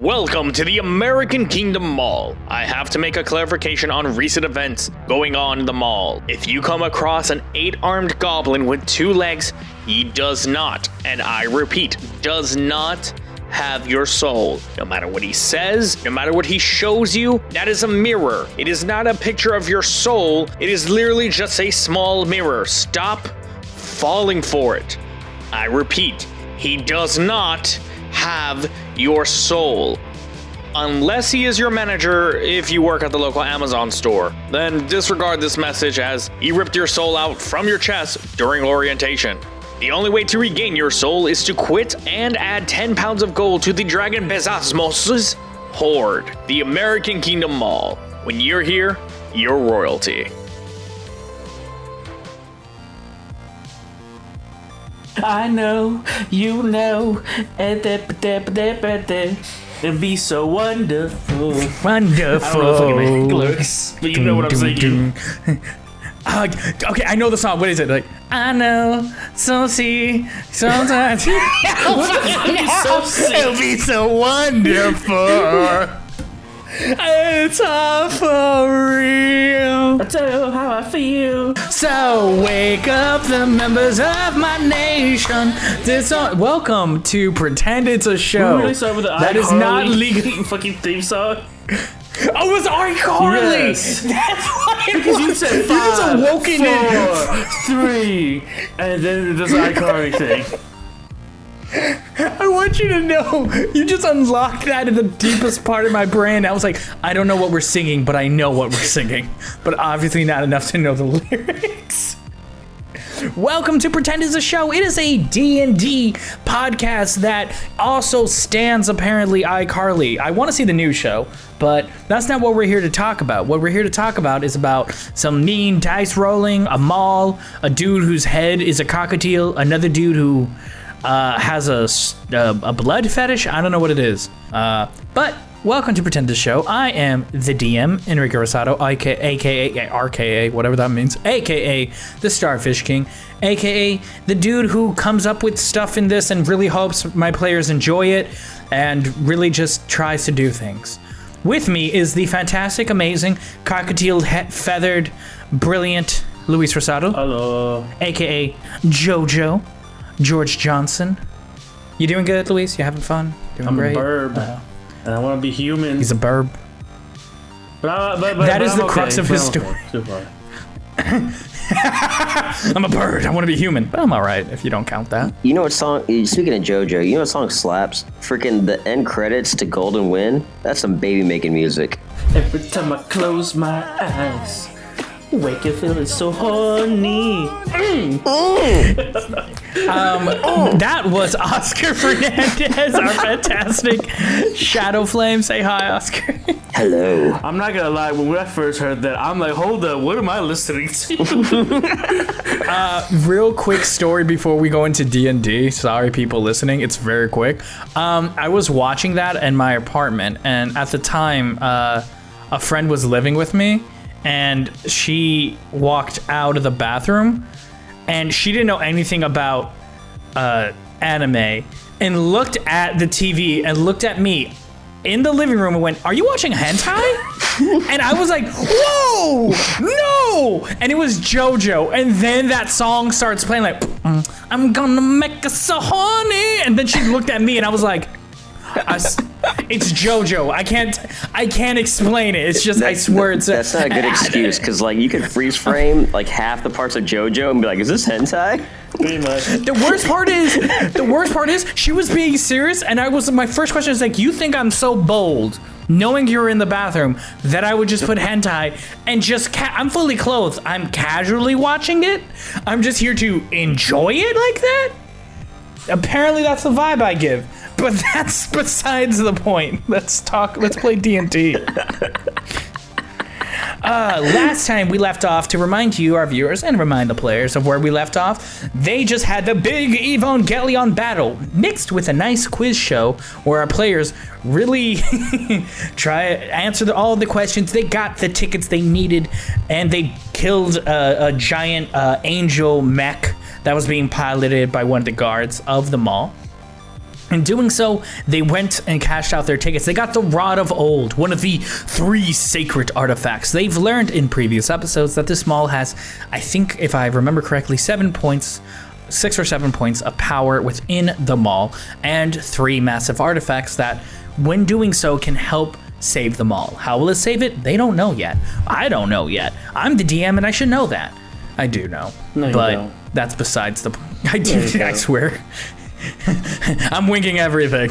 Welcome to the American Kingdom Mall. I have to make a clarification on recent events going on in the mall. If you come across an 8-armed goblin with 2 legs, he does not, and I repeat, does not have your soul. No matter what he says, no matter what he shows you, that is a mirror. It is not a picture of your soul. It is literally just a small mirror. Stop falling for it. I repeat, he does not have your soul. Unless he is your manager if you work at the local Amazon store. Then disregard this message as he ripped your soul out from your chest during orientation. The only way to regain your soul is to quit and add 10 pounds of gold to the Dragon Bezasmos' Hoard, the American Kingdom Mall. When you're here, you're royalty. I know, you know, it'd be so wonderful. Wonderful. I don't know fucking lyrics, but you know what I'm saying. Okay, I know the song. What is it? Like, I know, so see, sometimes it'll be so wonderful. It's all for real. I'll tell you how I feel. So wake up the members of my nation. Welcome to Pretend It's a Show. We really started with the that is not legal. Fucking theme song. Oh, it was iCarly. Yes. That's why it Because was. you said You just 5, awoken 4, 3, and then this iCarly thing. I want you to know, you just unlocked that in the deepest part of my brain. I was like, I don't know what we're singing, but I know what we're singing. But obviously not enough to know the lyrics. Welcome to Pretend It's a Show. It is a D&D podcast that also stands apparently iCarly. I want to see the new show, but that's not what we're here to talk about. What we're here to talk about is about some mean dice rolling, a mall, a dude whose head is a cockatiel, another dude who has a blood fetish. I don't know what it is. But welcome to Pretend This Show. I am the DM, Enrique Rosado, aka RKA, whatever that means, aka the Starfishking, aka the dude who comes up with stuff in this and really hopes my players enjoy it and really just tries to do things. With me is the fantastic, amazing, cockatiel, feathered, brilliant Luis Rosado. Hello. Aka Jojo. George Johnson. You doing good, Luis? You having fun? Doing great? I'm a burb. And I want to be human. He's a burb. But that is I'm the crux of his story. I'm a bird. I want to be human. But I'm alright if you don't count that. You know what song, speaking of JoJo, you know what song slaps? Freaking the end credits to Golden Wind? That's some baby making music. Every time I close my eyes, wake up feeling so horny. That was Oscar Fernandez, our fantastic Shadow Flame. Say hi, Oscar. Hello. I'm not gonna lie, when I first heard that, I'm like, hold up, what am I listening to? Real quick story before we go into D&D. Sorry, people listening. It's very quick. I was watching that in my apartment, and at the time, a friend was living with me, and she walked out of the bathroom, and she didn't know anything about anime, and looked at the TV and looked at me in the living room and went, "Are you watching hentai?" And I was like, "Whoa, no!" And it was JoJo, and then that song starts playing like, "I'm gonna make us so horny," and then she looked at me, and I was like, it's JoJo. I can't explain it. It's just, I swear it's That's not a good excuse, because like you could freeze frame like half the parts of JoJo and be like, is this hentai? Pretty much. The worst part is she was being serious, and my first question is like, you think I'm so bold, knowing you're in the bathroom, that I would just put hentai and just I'm fully clothed. I'm casually watching it. I'm just here to enjoy it like that. Apparently that's the vibe I give. But that's besides the point. Let's play D&D. Last time we left off, to remind you, our viewers, and remind the players of where we left off, they just had the big Evangelion battle, mixed with a nice quiz show where our players really answer all the questions. They got the tickets they needed, and they killed a giant angel mech that was being piloted by one of the guards of the mall. In doing so, they went and cashed out their tickets. They got the Rod of Old, one of the 3 sacred artifacts. They've learned in previous episodes that this mall has, I think if I remember correctly, 6 or 7 points of power within the mall, and 3 massive artifacts that, when doing so, can help save the mall. How will it save it? They don't know yet. I don't know yet. I'm the DM and I should know that. I do know. No, but you don't. that's besides the I do, I swear. I'm winging everything.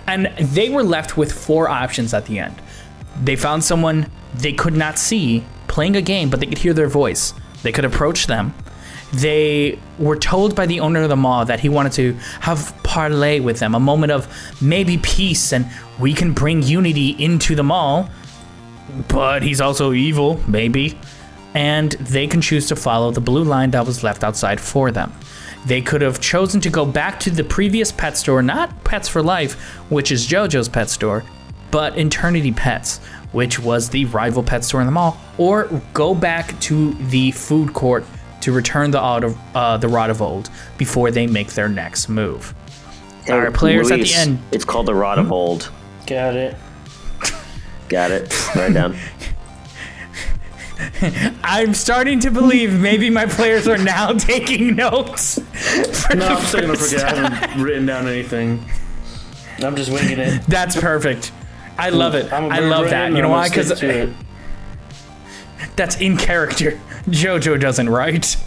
And they were left with 4 options at the end. They found someone they could not see playing a game, but they could hear their voice. They could approach them. They were told by the owner of the mall that he wanted to have parlay with them, a moment of maybe peace and we can bring unity into the mall, but he's also evil, maybe. And they can choose to follow the blue line that was left outside for them. They could have chosen to go back to the previous pet store, not Pets for Life, which is Jojo's pet store, but Eternity Pets, which was the rival pet store in the mall, or go back to the food court to return the Rod of Old before they make their next move. Hey, Our players Luis, at the end. It's called the Rod of Old. Got it. Got it. Write it down. I'm starting to believe maybe my players are now taking notes. No, I'm still gonna forget. I haven't written down anything. I'm just winging it. That's perfect. I love it. I'm a I love that. brain, You know I'm why? gonna Because stick to it. that's in character. Jojo doesn't write.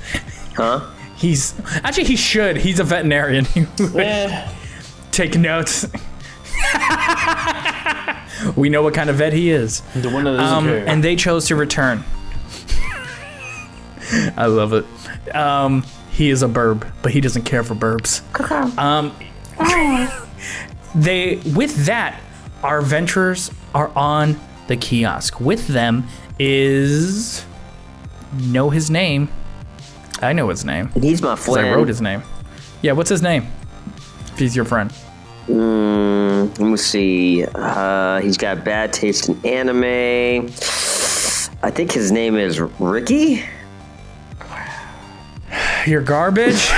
Huh? He should. He's a veterinarian. He would Eh, take notes. We know what kind of vet he is. the one that doesn't care. And they chose to return. I love it. He is a burb, but he doesn't care for burbs. With that, our adventurers are on the kiosk. With them is know his name. I know his name. He's my 'Cause I friend. wrote his name. Yeah, what's his name? If he's your friend. Let me see. He's got bad taste in anime. I think his name is Ricky. You're garbage.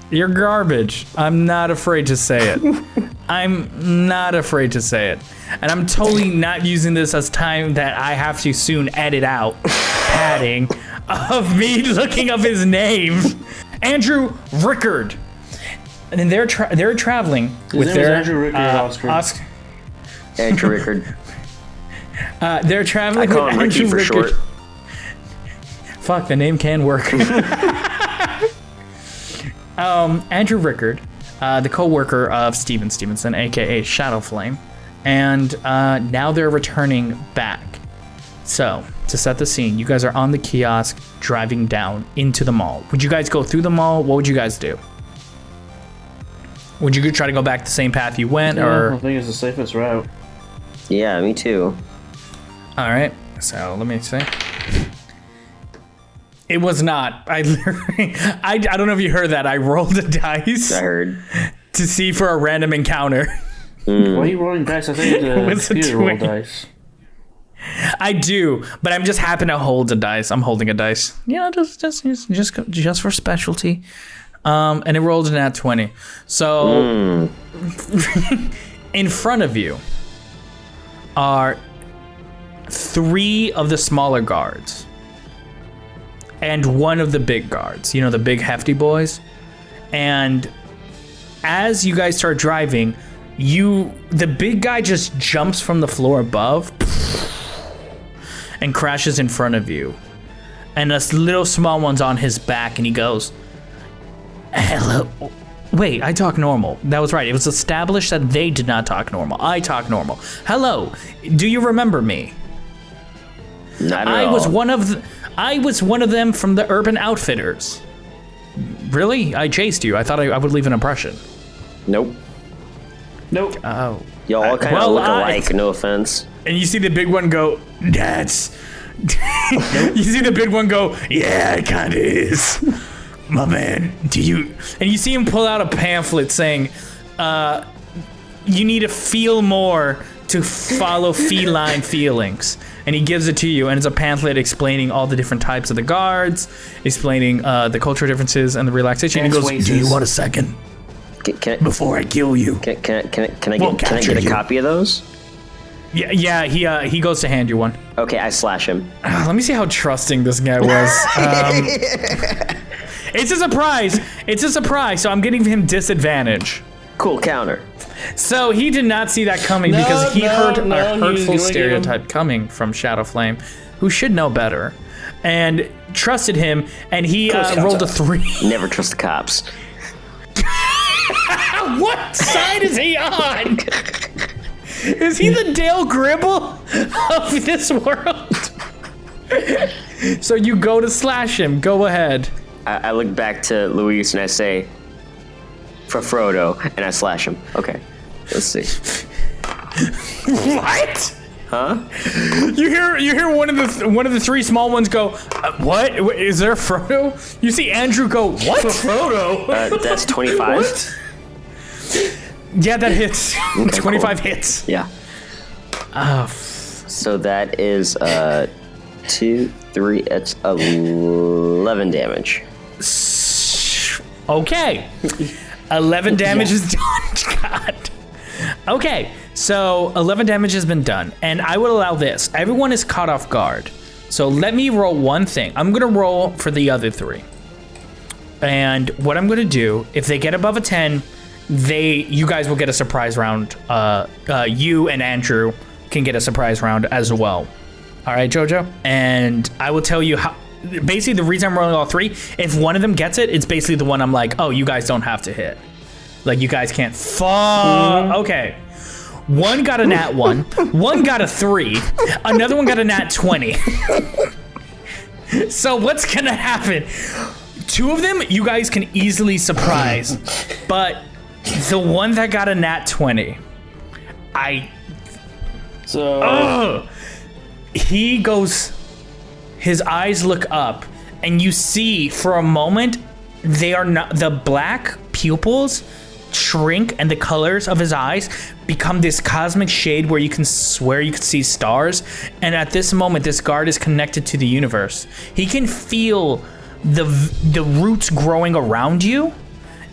You're garbage. I'm not afraid to say it. I'm not afraid to say it. And I'm totally not using this as time that I have to soon edit out padding of me looking up his name. Andrew Rickard. And they're traveling with name is their Andrew Rickard, Oscar. Andrew Rickard. They're I traveling call with him Ricky Andrew for Rickard. short. Fuck, the name can work. Andrew Rickard, the co-worker of Steven Stevenson, aka Shadow Flame, and now they're returning back. So, to set the scene, you guys are on the kiosk driving down into the mall. Would you guys go through the mall? What would you guys do? Would you try to go back the same path you went, I or? think it's the safest route. Yeah, me too. All right, so let me see. It was not. I literally, I don't know if you heard that. I rolled a dice I heard. to see for a random encounter. Why are you rolling dice? I think With the the computer roll twin. dice. I do, but I'm just happen to hold a dice. I'm holding a dice. Yeah, just for specialty. And it rolled an at 20. So in front of you are 3 of the smaller guards and 1 of the big guards. You know, the big hefty boys. And as you guys start driving, the big guy just jumps from the floor above and crashes in front of you. And this little small one's on his back, and he goes, "Hello." Wait, I talk normal. That was right. It was established that they did not talk normal. I talk normal. Hello. Do you remember me? Not at I all. was one of them from the Urban Outfitters. Really? I chased you. I thought I would leave an impression. Nope. Nope. Oh. Y'all all kind of well, look alike, no offense. And you see the big one go, "That's." You see the big one go, "Yeah, it kind of is." My man, do you? And you see him pull out a pamphlet saying, "You need to feel more to follow feline feelings." And he gives it to you, and it's a pamphlet explaining all the different types of the guards, explaining the cultural differences and the relaxation. And he Dance goes, wages. "Do you want a second?" before I kill you. Can I get a copy of those? Yeah. He goes to hand you one. Okay, I slash him. Let me see how trusting this guy was. It's a surprise. So I'm getting him disadvantage. Cool counter. So he did not see that coming because he heard a hurtful stereotype coming from Shadowflame, who should know better, and trusted him. And he rolled a 3. Never trust the cops. What side is he on? Is he the Dale Gribble of this world? So you go to slash him. Go ahead. I look back to Luis and I say, for Frodo, and I slash him. Okay, let's see. What? Huh? You hear one of the 3 small ones go, what? Is there Frodo? You see Andrew go, what? Frodo? That's 25. What? Yeah, that hits. Okay, 25 cool. hits. Yeah. So that is 2, 3. It's 11 damage. Okay. 11 damage is done. God. Okay, so 11 damage has been done, and I will allow this. Everyone is caught off guard. So let me roll one thing. I'm gonna roll for the other 3. And what I'm gonna do, if they get above a 10, you guys will get a surprise round. You and Andrew can get a surprise round as well. All right, Jojo? And I will tell you how, basically the reason I'm rolling all 3, if one of them gets it, it's basically the one I'm like, oh, you guys don't have to hit. Like, you guys can't. Okay. One got a nat 1. One got a 3. Another one got a nat 20. So what's gonna happen? 2 of them, you guys can easily surprise. But the one that got a nat 20, he goes, his eyes look up, and you see for a moment, they are not, the black pupils shrink and the colors of his eyes become this cosmic shade where you can swear you could see stars. And at this moment, this guard is connected to the universe. He can feel the roots growing around you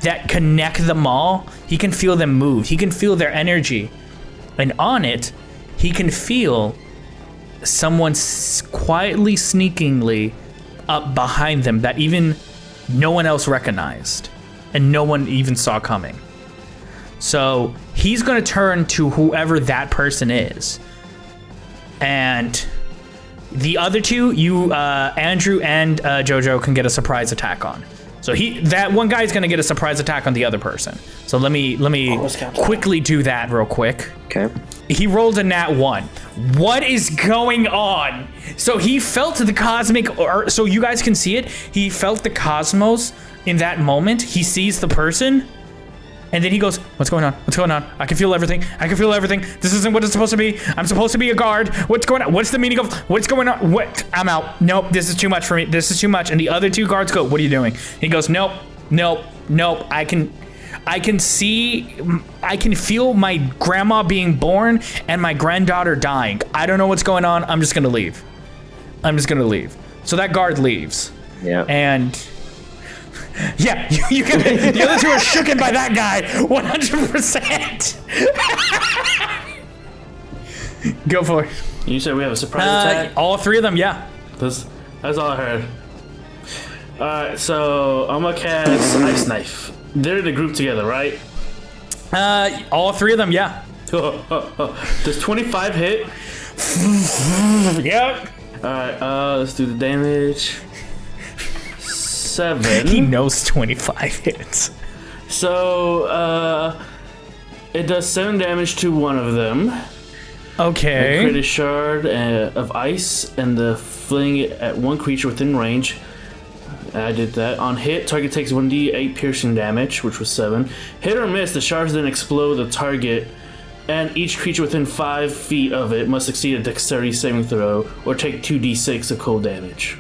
that connect them all. He can feel them move. He can feel their energy. And on it, he can feel someone quietly, sneakingly up behind them that even no one else recognized and no one even saw coming. So he's going to turn to whoever that person is. And the other 2, you, Andrew and Jojo, can get a surprise attack on. So that one guy is going to get a surprise attack on the other person. So let me quickly do that real quick. Okay. He rolled a nat 1. What is going on? So he felt the cosmic, so you guys can see it. He felt the cosmos in that moment. He sees the person, and then he goes, what's going on? What's going on? I can feel everything. I can feel everything. This isn't what it's supposed to be. I'm supposed to be a guard. What's going on? What's the meaning of what's going on? What? I'm out. Nope, this is too much for me. This is too much. And the other 2 guards go, what are you doing? He goes, nope. I can see, I can feel my grandma being born and my granddaughter dying. I don't know what's going on. I'm just gonna leave. So that guard leaves. Yeah. And yeah, you can, the other 2 are shooken by that guy, 100%. Go for it. You said we have a surprise attack? All 3 of them, yeah. That's all I heard. Alright, so I'm gonna cast Ice Knife. They're in a group together, right? All 3 of them, yeah. Does 25 hit? Yep. Alright, let's do the damage. 7. He knows 25 hits. So, it does 7 damage to one of them. Okay. I create a shard of ice and fling it at one creature within range. I did that. On hit, target takes 1d8 piercing damage, which was 7. Hit or miss, the shards then explode the target, and each creature within 5 feet of it must succeed a dexterity saving throw or take 2d6 of cold damage.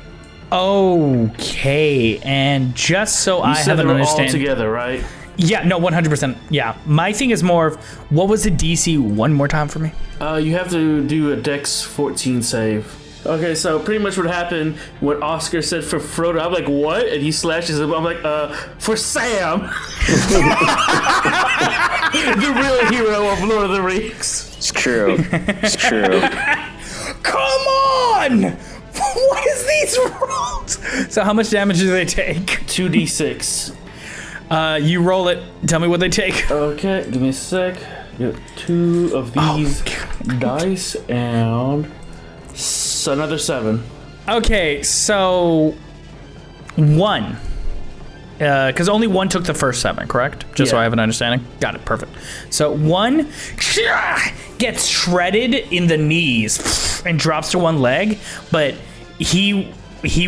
Okay, and just so I have an understanding. All together, right? Yeah, no, 100%. Yeah, my thing is more of, what was the DC one more time for me? You have to do a Dex 14 save. Okay, so pretty much what happened when Oscar said for Frodo, I'm like, what? And he slashes him. I'm like, for Sam, the real hero of Lord of the Rings. It's true. It's true. Come on! What is these rules? So how much damage do they take? 2d6. You roll it. Tell me what they take. Okay, give me a sec. Get 2 of these dice and another 7. Okay, so 1. Because only 1 took the first 7, correct? Just so I have an understanding. Got it, perfect. So 1 gets shredded in the knees and drops to 1 leg, but he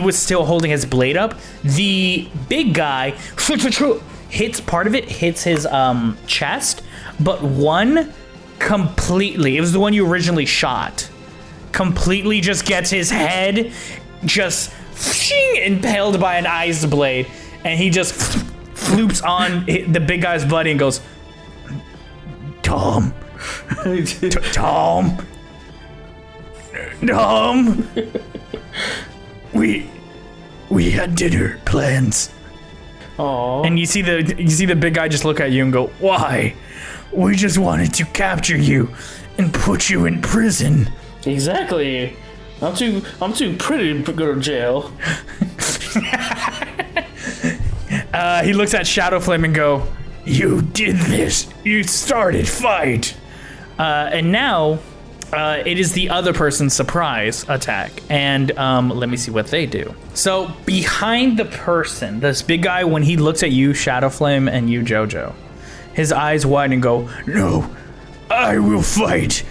was still holding his blade up. The big guy hits part of it, hits his chest, but 1 completely, it was the one you originally shot, completely just gets his head just impaled by an ice blade, and he just floops on the big guy's buddy and goes, Tom, we had dinner plans. Aww. And you see the big guy just look at you and go, why? We just wanted to capture you and put you in prison. Exactly. I'm too pretty to go to jail. He looks at Shadowflame and go, you did this. You started fight. And now it is the other person's surprise attack. And let me see what they do. So behind the person, this big guy, when he looks at you, Shadowflame, and you, Jojo, his eyes widen and go, no, I will fight.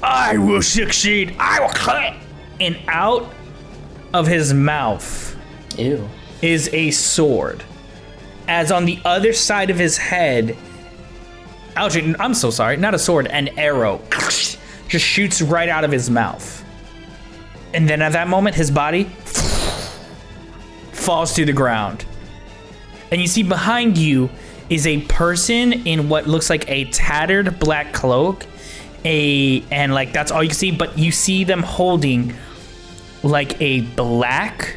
I will succeed. I will cut. And out of his mouth is a sword. As on the other side of his head, actually, I'm so sorry, not a sword, an arrow just shoots right out of his mouth. And then at that moment, his body falls to the ground. And you see behind you is a person in what looks like a tattered black cloak. And like that's all you can see, but you see them holding like a black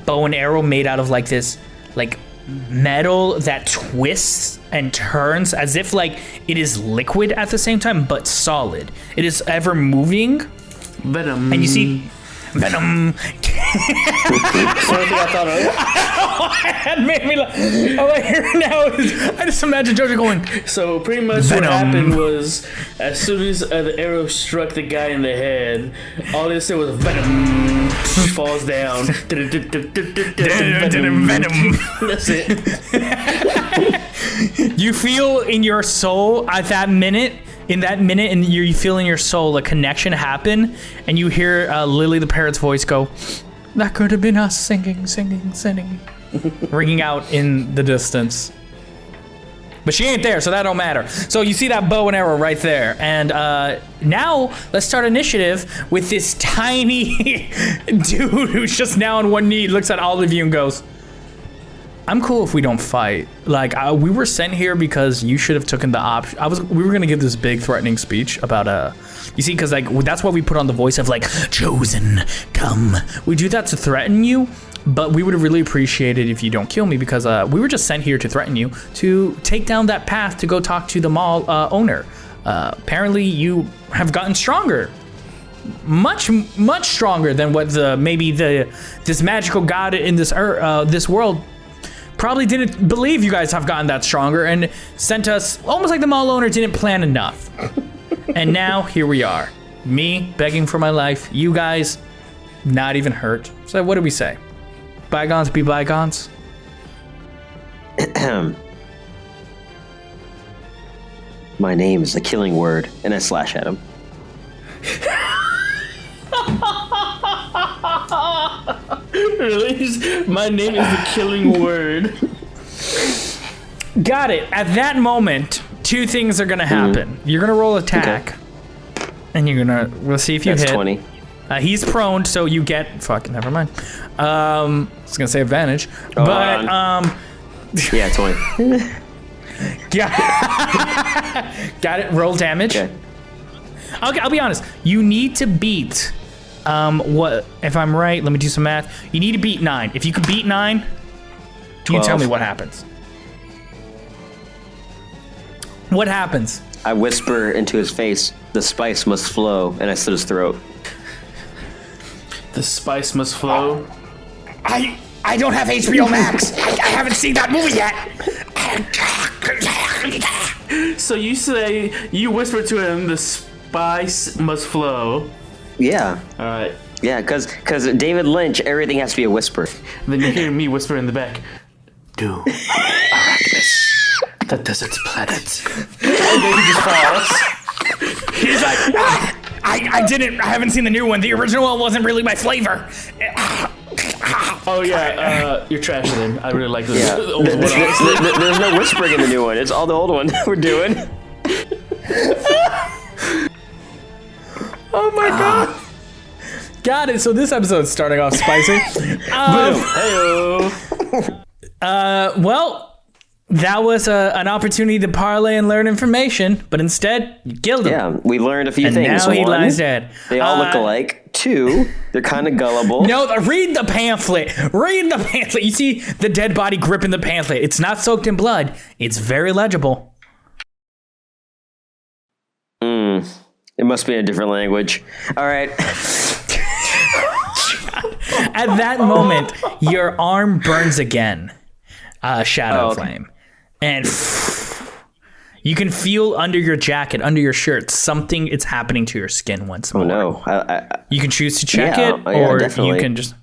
bow and arrow made out of like this like metal that twists and turns as if like it is liquid at the same time, but solid. It is ever moving. Venom. And you see Venom. Something I thought of. That made me laugh. All I hear now is I just imagine Jojo going. So pretty much Venom. What happened was, as soon as the arrow struck the guy in the head, all they said was Venom. Falls down. Venom. That's it. You feel in your soul at that minute. In that minute, and you feel in your soul a connection happen, and you hear Lily the parrot's voice go, that could have been us singing, ringing out in the distance. But she ain't there, so that don't matter. So you see that bow and arrow right there. And now let's start initiative with this tiny dude who's just now on one knee, looks at all of you and goes, I'm cool if we don't fight. Like, we were sent here because you should have taken the option. We were gonna give this big threatening speech about you see, because like that's what we put on the voice of like, chosen, come. We do that to threaten you, but we would have really appreciated if you don't kill me, because we were just sent here to threaten you, to take down that path to go talk to the mall owner. Apparently you have gotten stronger. Much stronger than what this magical god in this world probably didn't believe you guys have gotten that stronger, and sent us almost like the mall owner didn't plan enough. And now here we are, me begging for my life, you guys not even hurt. So what do we say? Bygones be bygones. My name is the killing word, and I slash at him. Really? My name is the killing word. Got it. At that moment, two things are gonna happen. You're gonna roll attack, and we'll see if you hit. That's 20. He's prone, so you get. Fuck, never mind. I was gonna say advantage, but Yeah, 20. Got it. Roll damage. Okay. Okay, I'll be honest. You need to beat What if I'm right? Let me do some math. You need to beat 9. If you can beat 9, you can tell me what happens. What happens? I whisper into his face, "The spice must flow," and I slit his throat. The spice must flow. I don't have HBO Max. I haven't seen that movie yet. So you say you whisper to him, "The spice must flow." Yeah. All right. Yeah, because David Lynch, everything has to be a whisper. Then you hear me whisper in the back, "Do Arachnis, the desert's planet." And then he just falls. He's like, I haven't seen the new one. The original one wasn't really my flavor. Oh yeah, you're trashing him. I really like this. Yeah. The old one. There's no whispering in the new one. It's all the old one we're doing. Oh my god. Got it. So this episode's starting off spicy. Hey-o. Well, that was an opportunity to parlay and learn information, but instead, you killed him. Yeah, we learned a few And things. now he One, lies dead. they all look alike. 2, they're kind of gullible. No, read the pamphlet. Read the pamphlet. You see the dead body gripping the pamphlet. It's not soaked in blood. It's very legible. It must be in a different language. All right. At that moment, your arm burns again. Shadow flame. And you can feel under your jacket, under your shirt, something is happening to your skin once more. Oh, no. You can choose to check it, or you can just...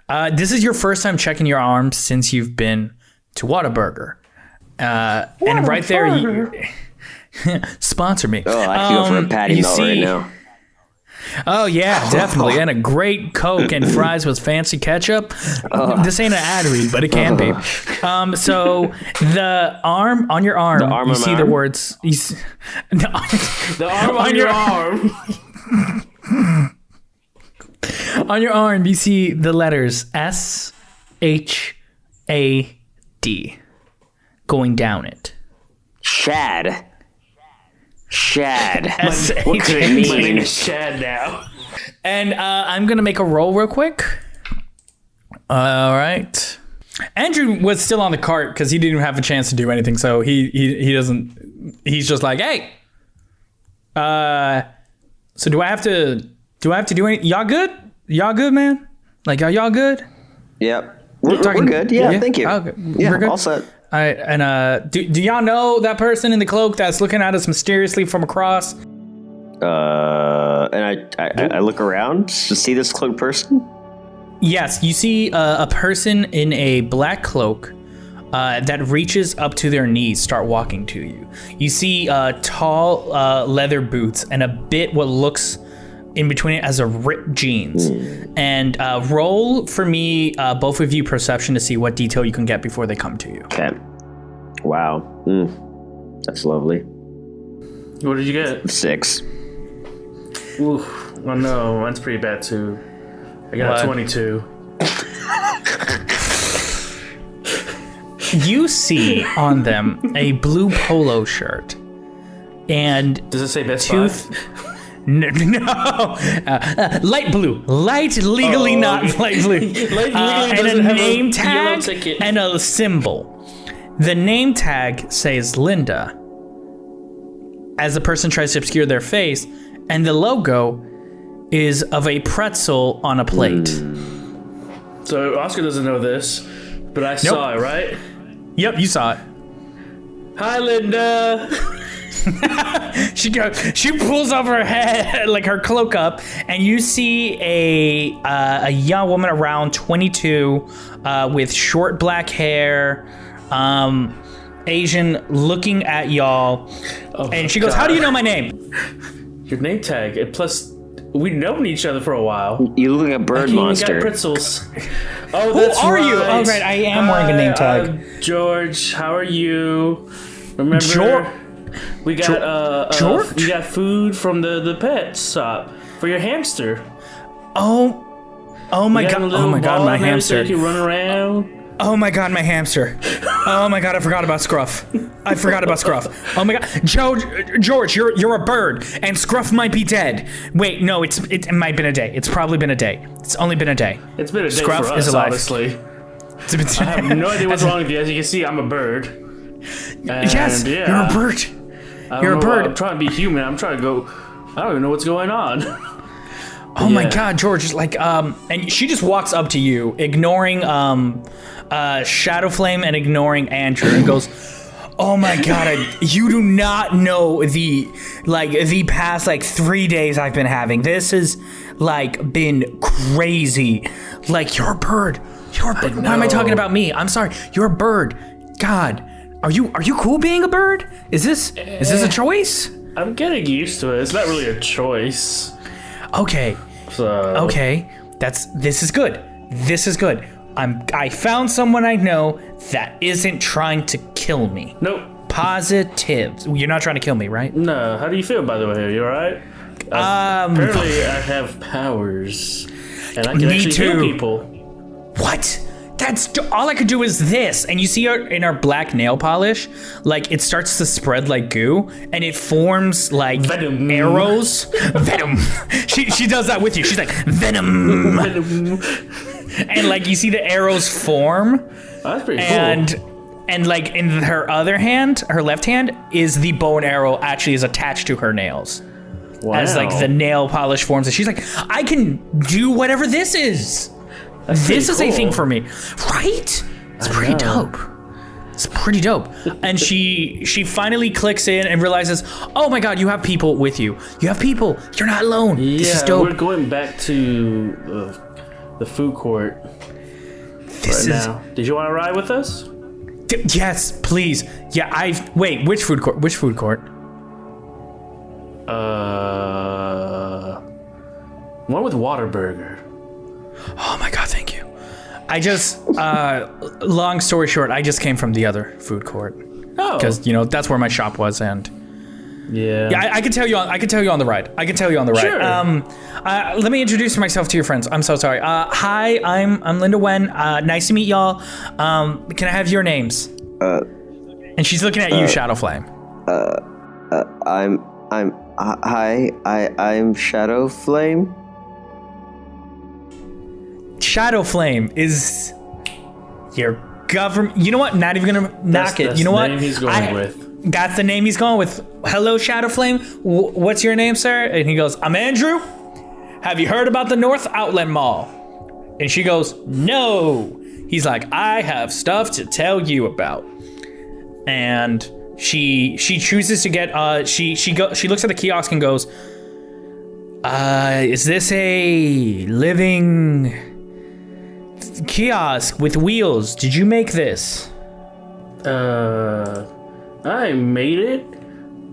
this is your first time checking your arm since you've been to Whataburger. And right there... sponsor me. Oh, I feel for a patty melt right now. Oh, yeah, definitely. And a great Coke and fries with fancy ketchup. This ain't an ad read, but it can be. So the arm on your arm, you see the words. The arm on your arm. On your arm, you see the letters S-H-A-D going down it. Shad. What could it mean? My name is Shad now. And I'm going to make a roll real quick. All right. Andrew was still on the cart because he didn't have a chance to do anything. So he doesn't. He's just like, hey. So do I have to do anything? Y'all good? Y'all good, man? Like, are y'all good? Yep. We're good. Yeah, thank you. Okay. Yeah, We're good? all set. All right, and do y'all know that person in the cloak that's looking at us mysteriously from across? And I look around to see this cloaked person. Yes, you see a person in a black cloak that reaches up to their knees, start walking to you. You see tall leather boots and a bit what looks in between it as a ripped jeans. And roll for me, both of you, perception to see what detail you can get before they come to you. Okay. Wow. That's lovely. What did you get? 6. Oof. Oh no, mine's pretty bad too. I got a 22. You see on them a blue polo shirt. And does it say Best Buy? No, light blue, legally not light blue, and a name tag and a symbol. The name tag says Linda, as the person tries to obscure their face, and the logo is of a pretzel on a plate. So Oscar doesn't know this, but I saw it, right? Yep, you saw it. Hi, Linda. She pulls up her head, like her cloak up, and you see a young woman around 22 with short black hair, Asian, looking at y'all, and she goes, "How do you know my name?" Your name tag. And plus, we've known each other for a while. You look like a bird monster. Got pretzels. Oh, that's Who are right. you? Oh, right, I am wearing a name tag. George, how are you? Remember? We got George? we got food from the pet shop for your hamster. Oh my god! Oh my god! My hamster. So you can run around. Oh my god, my hamster. Oh my god, I forgot about Scruff. Oh my god, George, you're a bird, and Scruff might be dead. Wait, no, it might have been a day. It's probably been a day. It's only been a day. It's been a day Scruff for us, is alive. honestly. I have no idea what's wrong with you. As you can see, I'm a bird. And yes, yeah, you're a bird. You're a bird. I'm trying to be human. I'm trying to go. I don't even know what's going on. Oh my god, George, like, and she just walks up to you, ignoring, Shadowflame and ignoring Andrew, and goes, oh my god, you do not know the past, 3 days I've been having. This has, been crazy. Like, you're a bird. Why am I talking about me? I'm sorry, you're a bird. God, are you cool being a bird? Is this a choice? I'm getting used to it. It's not really a choice. Okay. So. Okay. This is good. I found someone I know that isn't trying to kill me. Nope. Positive. You're not trying to kill me, right? No. How do you feel, by the way? Are you alright? Apparently, I have powers, and I can actually heal people. What? That's all I could do is this, and you see her in our black nail polish, it starts to spread like goo, and it forms Venom. arrows. Venom. She does that with you. She's like venom. Venom. And you see the arrows form. Oh, that's pretty cool. And in her other hand, her left hand, is the bow and arrow actually is attached to her nails. Wow. As the nail polish forms, and she's like, I can do whatever this is. This is a thing for me, right? It's pretty dope. It's pretty dope. And she finally clicks in and realizes, oh my god, you have people with you. You have people. You're not alone. Yeah, this is dope. We're going back to the food court now. Did you want to ride with us? Yes, please. Yeah, wait, which food court? Which food court? One with Whataburger. Oh my god, thank you. I just, long story short, I just came from the other food court. Oh. Because, that's where my shop was, and... Yeah. Yeah, I can tell you on the ride. Sure. Let me introduce myself to your friends. I'm so sorry. Hi, I'm Linda Wen. Nice to meet y'all. Can I have your names? And she's looking at you, Shadowflame. I'm Shadowflame. Shadowflame is your government. You know what? Not even gonna knock it. You know what? That's the name he's going with. That's the name he's going with. Hello, Shadowflame. What's your name, sir? And he goes, I'm Andrew. Have you heard about the North Outlet Mall? And she goes, no. He's like, I have stuff to tell you about. And she chooses to get. She looks at the kiosk and goes, is this a living kiosk with wheels? Did you make this? I made it,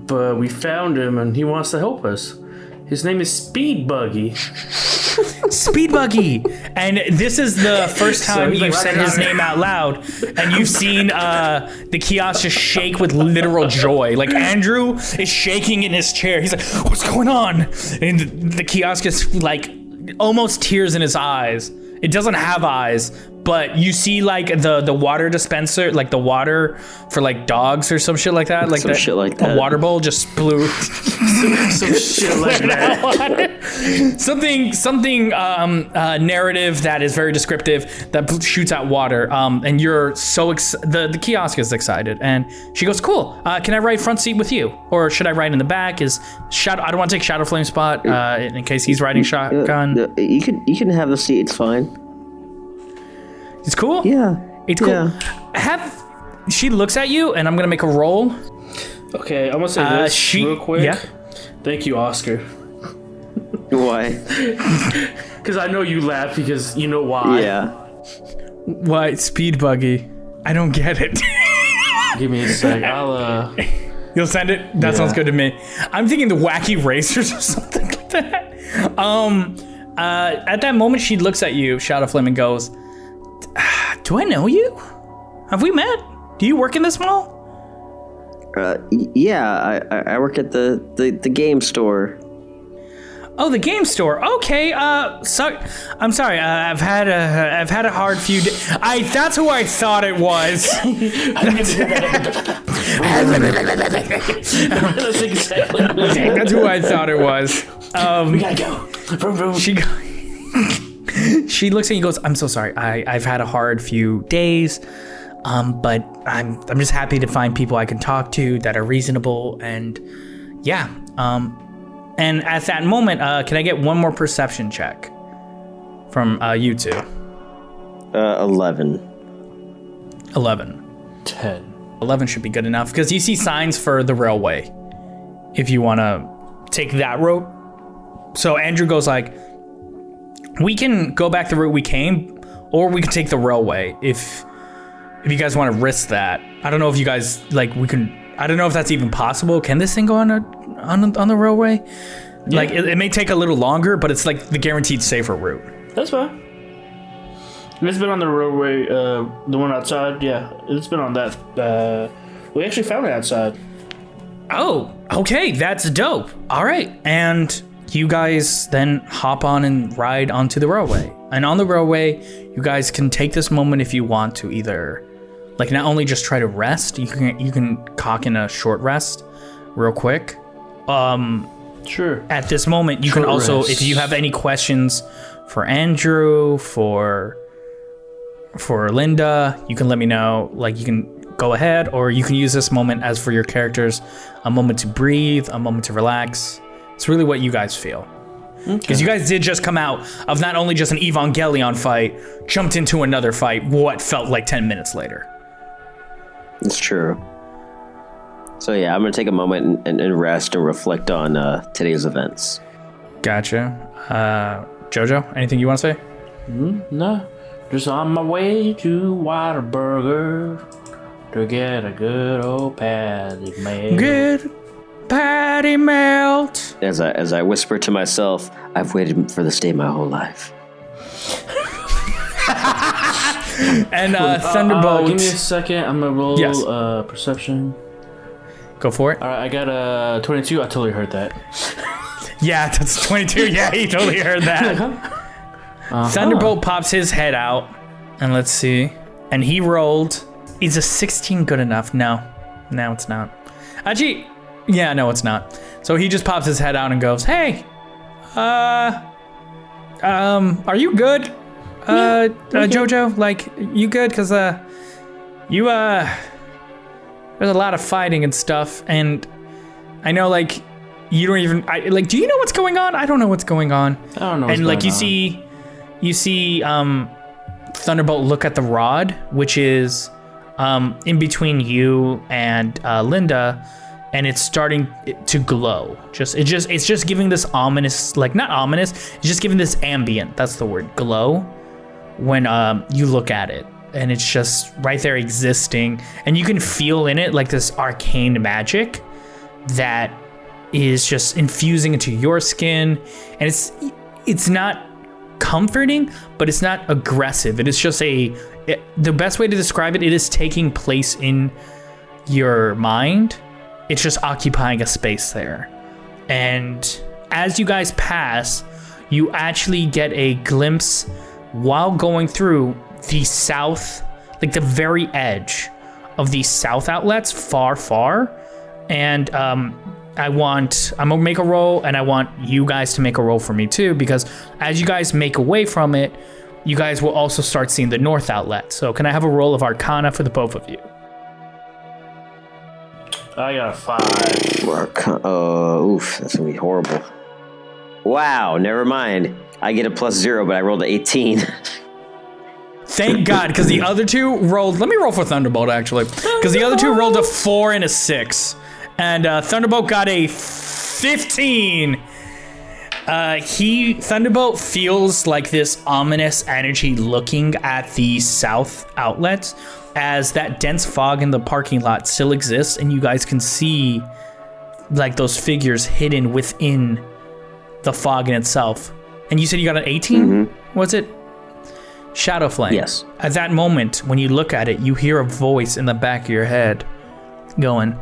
but we found him and he wants to help us. His name is Speed Buggy. Speed Buggy! And this is the first time you've said his name out loud, and you've seen the kiosk just shake with literal joy. Andrew is shaking in his chair. He's like, what's going on? And the kiosk is almost tears in his eyes. It doesn't have eyes, but you see the water dispenser, the water for dogs or some shit like that. Shit like that. A water bowl just blew. Some shit like that. Something narrative that is very descriptive that shoots out water. And you're so the kiosk is excited, and she goes, "Cool. Can I ride front seat with you, or should I ride in the back? I don't want to take Shadowflame's spot in case he's riding shotgun. You can have the seat. It's fine. It's cool. Yeah, it's cool. Yeah. She looks at you, and I'm gonna make a roll. Okay, I'm gonna say this real quick. Yeah. Thank you, Oscar. Why? Because I know you laugh because you know why. Yeah. Why Speed Buggy? I don't get it. Give me a sec. I'll You'll send it? That sounds good to me. I'm thinking the Wacky Racers or something like that. At that moment, she looks at you, Shadowflame, and goes, do I know you? Have we met? Do you work in this mall? Yeah, I work at the game store. Oh, the game store. Okay. So I'm sorry. I've had a hard few days. That's who I thought it was. That's exactly. That's who I thought it was. We gotta go. Vroom, vroom. She looks at you and goes, "I'm so sorry. I've had a hard few days, but I'm just happy to find people I can talk to that are reasonable, and yeah. And at that moment, can I get one more perception check from you two? 11. 11. 10. 11 should be good enough because you see signs for the railway if you want to take that route. So Andrew goes like, we can go back the route we came, or we can take the railway if you guys want to risk that. I don't know if you guys like I don't know if that's even possible. Can this thing go on the railway? Yeah. Like it may take a little longer, but it's like the guaranteed safer route. That's fine. It's been on the roadway, the one outside. Yeah, it's been on that. We actually found it outside. Oh, okay, that's dope. All right, and you guys then hop on and ride onto the railway. And on the railway, you guys can take this moment if you want to either, like, not only just try to rest. You can cock in a short rest, real quick. Sure. At this moment, you can also, if you have any questions for Andrew, for Linda, you can let me know. Like, you can go ahead, or you can use this moment as for your characters, a moment to breathe, a moment to relax. It's really what you guys feel. Because you guys did just come out of not only just an Evangelion fight, jumped into another fight, what felt like 10 minutes later. It's true. So yeah, I'm going to take a moment and rest and reflect on today's events. Gotcha. Jojo, anything you want to say? No. Just on my way to Whataburger to get a good old patty melt. Good patty melt. As I whisper to myself, I've waited for this day my whole life. And Thunderbolt. Give me a second. I'm going to roll perception. Go for it. All right, I got a 22. I totally heard that. Yeah, that's 22. Yeah, he totally heard that. Thunderbolt pops his head out, and let's see. And he rolled. Is a 16 good enough? No, it's not. Actually, yeah, no, it's not. So he just pops his head out and goes, "Hey, are you good, Jojo? Like, you good? Cause you there's a lot of fighting and stuff, and I know like you don't even do you know what's going on? I don't know what's going on. I don't know. And like you see Thunderbolt look at the rod, which is in between you and Linda, and it's starting to glow. It's just giving this ominous, like not ominous, it's just giving this ambient, that's the word, glow when you look at it. And it's just right there existing, and you can feel in it like this arcane magic that is just infusing into your skin, and it's not comforting, but it's not aggressive. It is just the best way to describe it is taking place in your mind. It's just occupying a space there. And as you guys pass, you actually get a glimpse while going through the south, like the very edge of these south outlets, far. And I'm gonna make a roll, and I want you guys to make a roll for me too, because as you guys make away from it, you guys will also start seeing the north outlet. So can I have a roll of Arcana for the both of you? I got a 5. Oof, that's gonna be horrible. Wow, never mind. I get a +0, but I rolled an 18. Thank God, because the other two rolled. Let me roll for Thunderbolt actually, because the other two rolled a 4 and a 6, and Thunderbolt got a 15. Thunderbolt feels like this ominous energy looking at the south outlet, as that dense fog in the parking lot still exists, and you guys can see like those figures hidden within the fog in itself. And you said you got an 18? Mm-hmm. Was it? Shadow Flame. Yes. At that moment, when you look at it, you hear a voice in the back of your head going,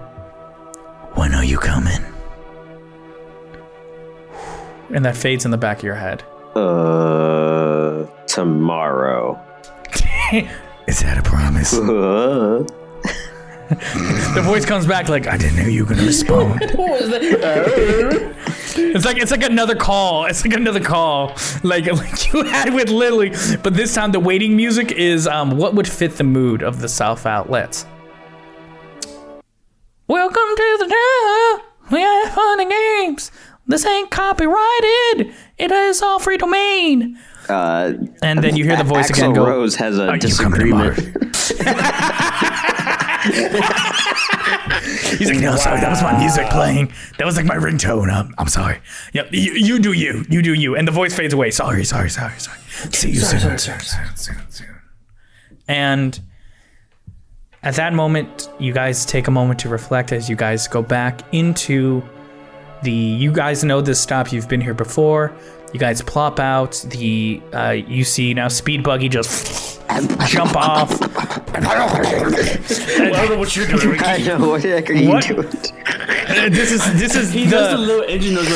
"When are you coming?" and that fades in the back of your head. Tomorrow. Is that a promise? The voice comes back like, I didn't know you were gonna respond. What was that? It's like another call. It's like another call, like you had with Lily, but this time the waiting music is what would fit the mood of the South Outlets. Welcome to the show. We have fun and games. This ain't copyrighted. It is all free domain. And then you hear the voice again go. Rose has a disagreement. He's like, no, sorry, that was my music playing. That was like my ringtone. I'm sorry. Yep, you do you. You do you. And the voice fades away. Sorry. See you soon. And at that moment, you guys take a moment to reflect as you guys go back into you guys know this stop. You've been here before. You guys plop out. You see now Speed Buggy just jump off. I don't know what you're doing. I know. What the heck are you doing? This is He does the little engine noise.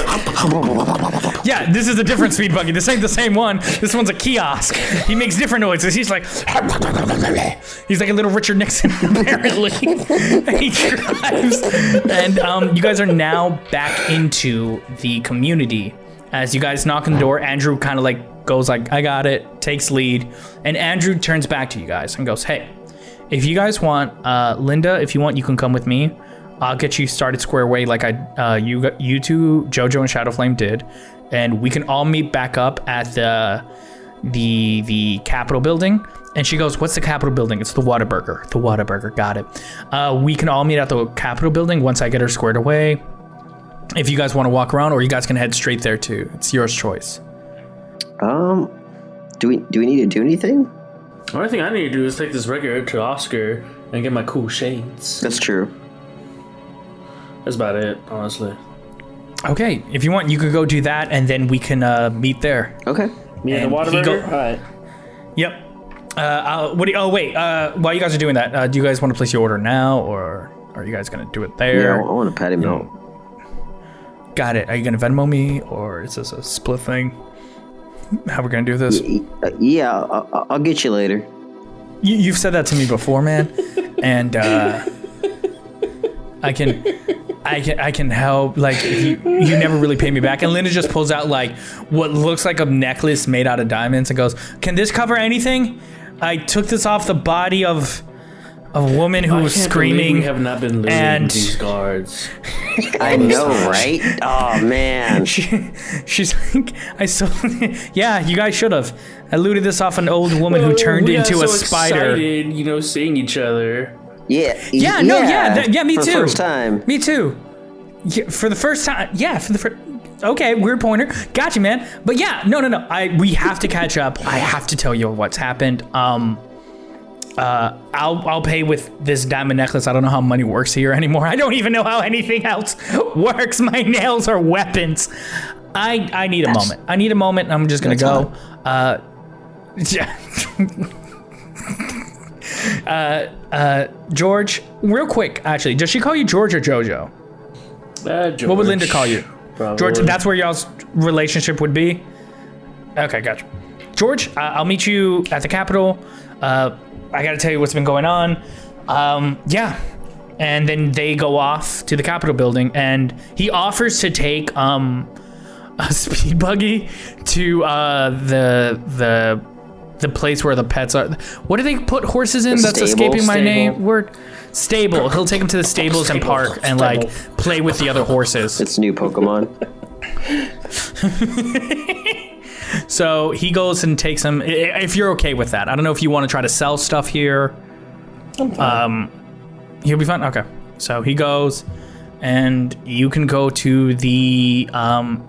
Yeah, this is a different Speed Buggy. This ain't the same one. This one's a kiosk. He makes different noises. He's like a little Richard Nixon, apparently. He drives. And you guys are now back into the community. As you guys knock on the door, Andrew kind of like goes like, I got it, takes lead. And Andrew turns back to you guys and goes, hey, if you guys want, Linda, if you want, you can come with me. I'll get you started square away like you two, Jojo and Shadowflame did. And we can all meet back up at the Capitol building. And she goes, what's the Capitol building? It's the Whataburger. The Whataburger, got it. We can all meet at the Capitol building once I get her squared away. If you guys want to walk around, or you guys can head straight there too. It's yours choice. Do we need to do anything? The only thing I need to do is take this record to Oscar and get my cool shades. That's true. That's about it, honestly. Okay, if you want, you could go do that, and then we can meet there. Okay. Me and the Whataburger? All right. Yep. While you guys are doing that, do you guys want to place your order now, or are you guys gonna do it there? Yeah, I want to pat him out. Got it. Are you gonna Venmo me, or is this a split thing? How we're gonna do this? Yeah, I'll get you later. You've said that to me before, man, and I can help. Like you never really pay me back. And Linda just pulls out like what looks like a necklace made out of diamonds and goes, "Can this cover anything? I took this off the body of a woman who was screaming." We have not been losing and these guards. I know, right? Oh man. She's like, yeah, you guys should have. I looted this off an old woman who turned into a spider. Excited, seeing each other. Me For too. the first time. Me too. Yeah, for the first time. Yeah, for the first. Okay, weird pointer. Gotcha, man. But yeah, no. We have to catch up. I have to tell you what's happened. I'll pay with this diamond necklace. I don't know how money works here anymore. I don't even know how anything else works. My nails are weapons. I need a moment. I need a moment. I'm just gonna go. George, real quick, actually, does she call you George or Jojo? George. What would Linda call you? Probably. George, that's where y'all's relationship would be? Okay, gotcha. George, I'll meet you at the Capitol. I gotta tell you what's been going on. Yeah. And then they go off to the Capitol building, and he offers to take a speed buggy to the place where the pets are. What do they put horses in? That's escaping my name. Word. Stable. He'll take them to the stables and park and like play with the other horses. It's new Pokemon. So he goes and takes them. If you're okay with that, I don't know if you want to try to sell stuff here. I'm fine. He'll be fine. Okay. So he goes, and you can go to the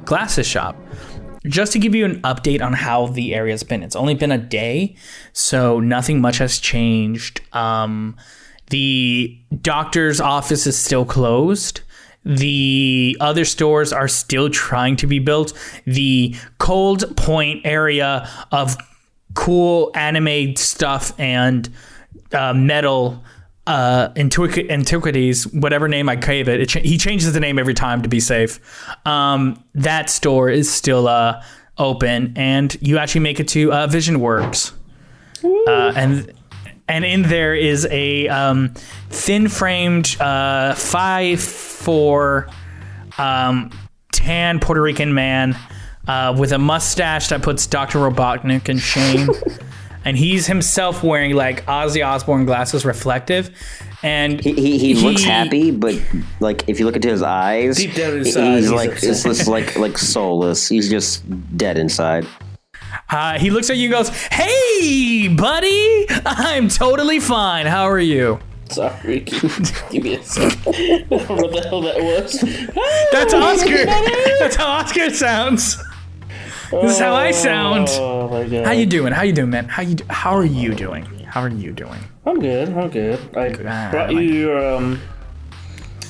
glasses shop. Just to give you an update on how the area's been. It's only been a day, so nothing much has changed. The doctor's office is still closed. The other stores are still trying to be built. The Cold Point area of cool anime stuff and metal Antiquities, whatever name I gave it, he changes the name every time to be safe. That store is still open, and you actually make it to VisionWorks. And in there is a thin-framed 5'4" tan Puerto Rican man with a mustache that puts Dr. Robotnik in shame. And he's himself wearing like Ozzy Osbourne glasses, reflective. And he looks happy, but like if you look into his eyes, deep down inside, he's like it's just like soulless. He's just dead inside. He looks at you and goes, "Hey, buddy, I'm totally fine. How are you?" Sorry, give me a second. I don't know what the hell that was. That's Oscar. That's how Oscar sounds. This is how I sound. Oh my god. How you doing? How you doing, man? How are you doing? How are you doing? I'm good. I brought you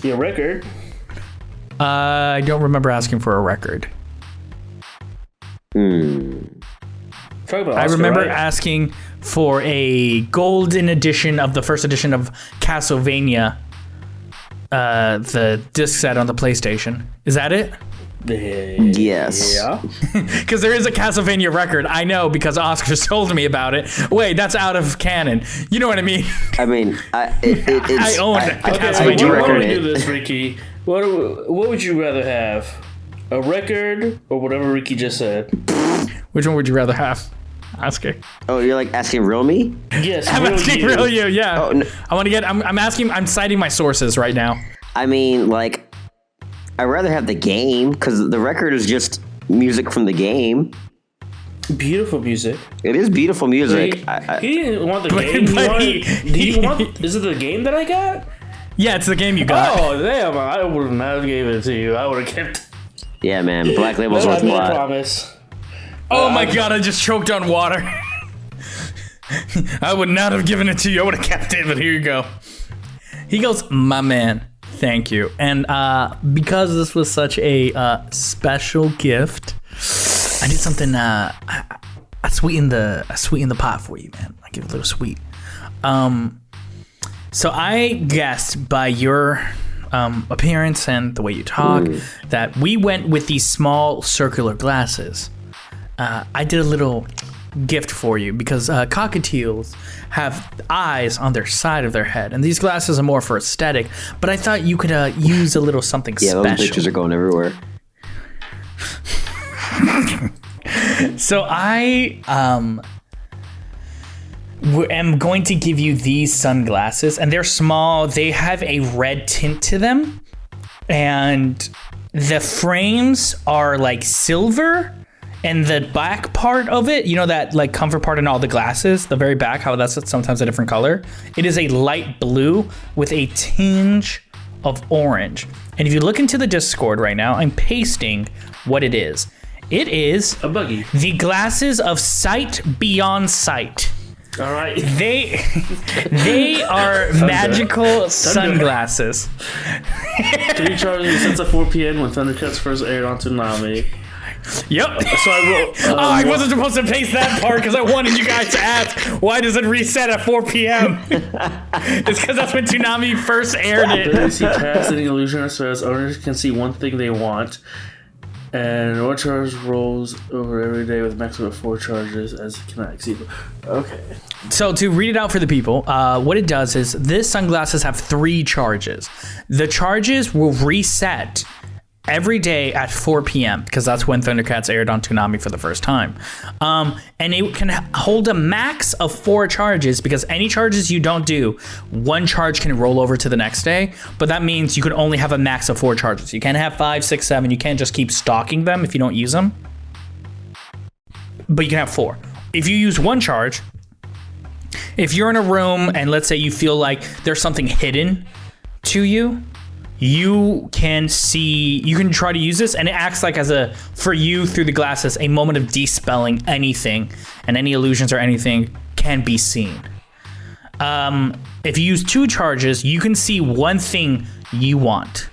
your record. I don't remember asking for a record. Talk about Oscar, I remember right? asking for a golden edition of the first edition of Castlevania, the disc set on the PlayStation. Is that it? Yes. Yeah. Because there is a Castlevania record. I know because Oscar's told me about it. Wait, that's out of canon. You know what I mean? I mean, I it's, own a Castlevania Why record. don't we do this, Ricky? What would you rather have? A record or whatever Ricky just said? Which one would you rather have, Oscar? Oh, you're like asking real me? Yes, I'm asking real you, yeah. Oh, no. I want to get. I'm asking. I'm citing my sources right now. I mean, like, I'd rather have the game because the record is just music from the game. Beautiful music. It is beautiful music. He didn't want the game. Is it the game that I got? Yeah, it's the game you got. Oh damn! I would not have gave it to you. I would have kept. Yeah, man. Black Label's I worth a made a lot. promise. Oh my god! I just choked on water. I would not have given it to you. I would have kept it. But here you go. He goes, my man. Thank you. And because this was such a special gift, I did something. I sweetened the pot for you, man. I give it a little sweet. So I guessed by your appearance and the way you talk that we went with these small circular glasses. I did a little gift for you because cockatiels have eyes on their side of their head, and these glasses are more for aesthetic. But I thought you could use a little something special. Yeah, those pictures are going everywhere. So I am going to give you these sunglasses, and they're small. They have a red tint to them, and the frames are like silver. And the back part of it, you know that like comfort part in all the glasses, the very back, how that's sometimes a different color. It is a light blue with a tinge of orange. And if you look into the Discord right now, I'm pasting what it is. It is A buggy. the glasses of Sight Beyond Sight. All right. They are magical sunglasses. To recharge the sense of 4 p.m. when Thundercats first aired on Toonami. Yep. So I wrote. I wasn't supposed to paste that part because I wanted you guys to ask, why does it reset at 4 p.m.? It's because that's when Toonami first aired it. Ability casting illusion says owners can see one thing they want, and one charge rolls over every day with maximum of 4 charges as it cannot exceed. Okay. So to read it out for the people, what it does is this sunglasses have 3 charges. The charges will reset every day at 4 p.m. because that's when Thundercats aired on Toonami for the first time. And it can hold a max of 4 charges because any charges you don't do, 1 charge can roll over to the next day. But that means you can only have a max of 4 charges. You can't have 5, 6, 7. You can't just keep stocking them if you don't use them. But you can have 4. If you use 1 charge, if you're in a room and let's say you feel like there's something hidden to you, you can try to use this, and it acts like for you through the glasses, a moment of dispelling anything, and any illusions or anything can be seen. If you use 2 charges, you can see one thing you want.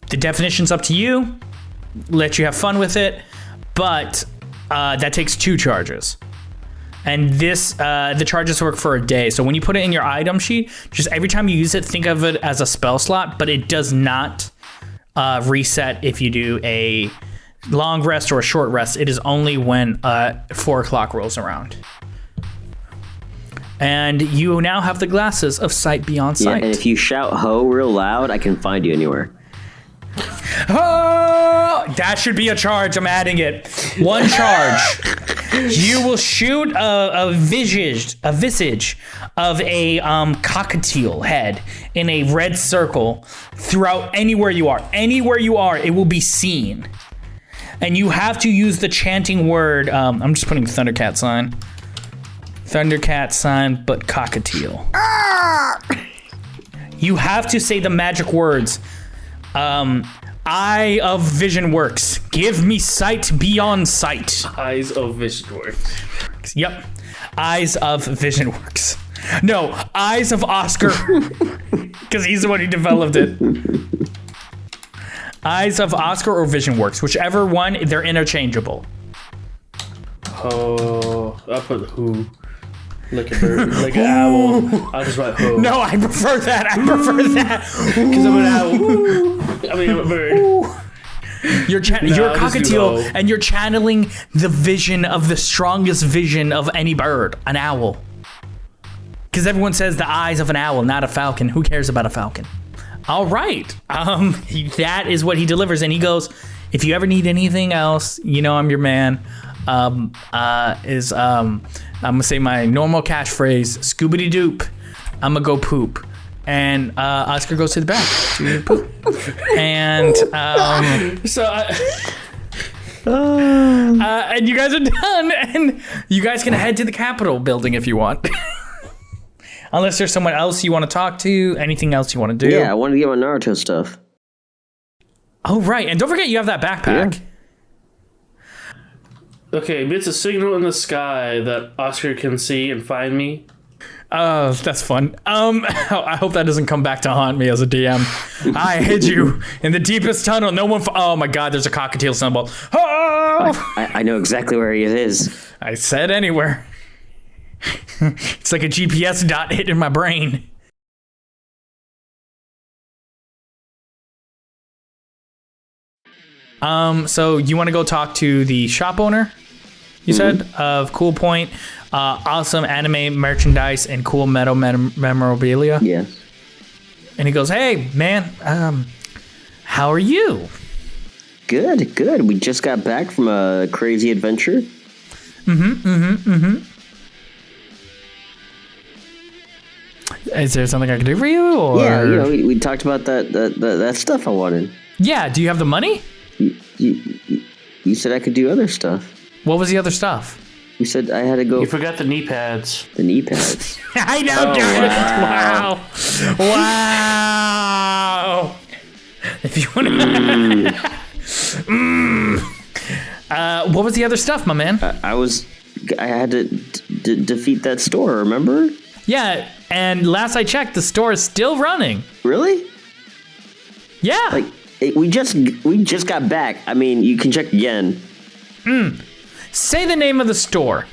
The definition's up to you. Let you have fun with it, but that takes 2 charges. And this, the charges work for a day. So when you put it in your item sheet, just every time you use it, think of it as a spell slot, but it does not reset if you do a long rest or a short rest. It is only when 4 o'clock rolls around. And you now have the glasses of sight beyond Yeah, sight. and if you shout "ho" real loud, I can find you anywhere. Oh, that should be a charge. I'm adding it. 1 charge. You will shoot a visage of a cockatiel head in a red circle throughout anywhere you are. Anywhere you are, it will be seen. And you have to use the chanting word. I'm just putting Thundercat sign. Thundercat sign, but cockatiel. You have to say the magic words. Eye of vision works. Give me sight beyond sight. Eyes of vision works. Yep. Eyes of vision works. No, eyes of Oscar. Because he's the one who developed it. Eyes of Oscar or vision works. Whichever one, they're interchangeable. Oh, I'll put who. Like a bird, like an owl. I'll just write ho. No, I prefer that. Because I'm an owl. I mean, I'm a bird. You're a cockatiel, and you're channeling the vision of the strongest vision of any bird, an owl. Because everyone says the eyes of an owl, not a falcon. Who cares about a falcon? All right. That is what he delivers, and he goes, if you ever need anything else, you know I'm your man. I'm gonna say my normal catchphrase, Scoobity Doop, I'm gonna go poop. And Oscar goes to the back to poop. And and you guys are done, and you guys can head to the Capitol building if you want. Unless there's someone else you want to talk to, anything else you want to do. Yeah, I want to get my Naruto stuff. Oh, right. And don't forget you have that backpack. Yeah. Okay, it's a signal in the sky that Oscar can see and find me. Oh, that's fun. I hope that doesn't come back to haunt me as a DM. I hid you in the deepest tunnel. No one. Oh my God, there's a cockatiel symbol. Oh! I know exactly where he is. I said anywhere. It's like a GPS dot hit in my brain. So you want to go talk to the shop owner? You said of Cool Point, awesome anime merchandise and cool metal memorabilia. Yeah. And he goes, "Hey, man, how are you?" Good, good. We just got back from a crazy adventure. Is there something I can do for you? Or? Yeah, you know, we talked about that stuff I wanted. Yeah. Do you have the money? You said I could do other stuff. What was the other stuff? You said I had to go. You forgot the knee pads. The knee pads. I know, dude. Wow. If you want to. What was the other stuff, my man? I had to defeat that store, remember? Yeah, and last I checked, the store is still running. Really? Yeah. Like, we just got back. I mean, you can check again. Say the name of the store.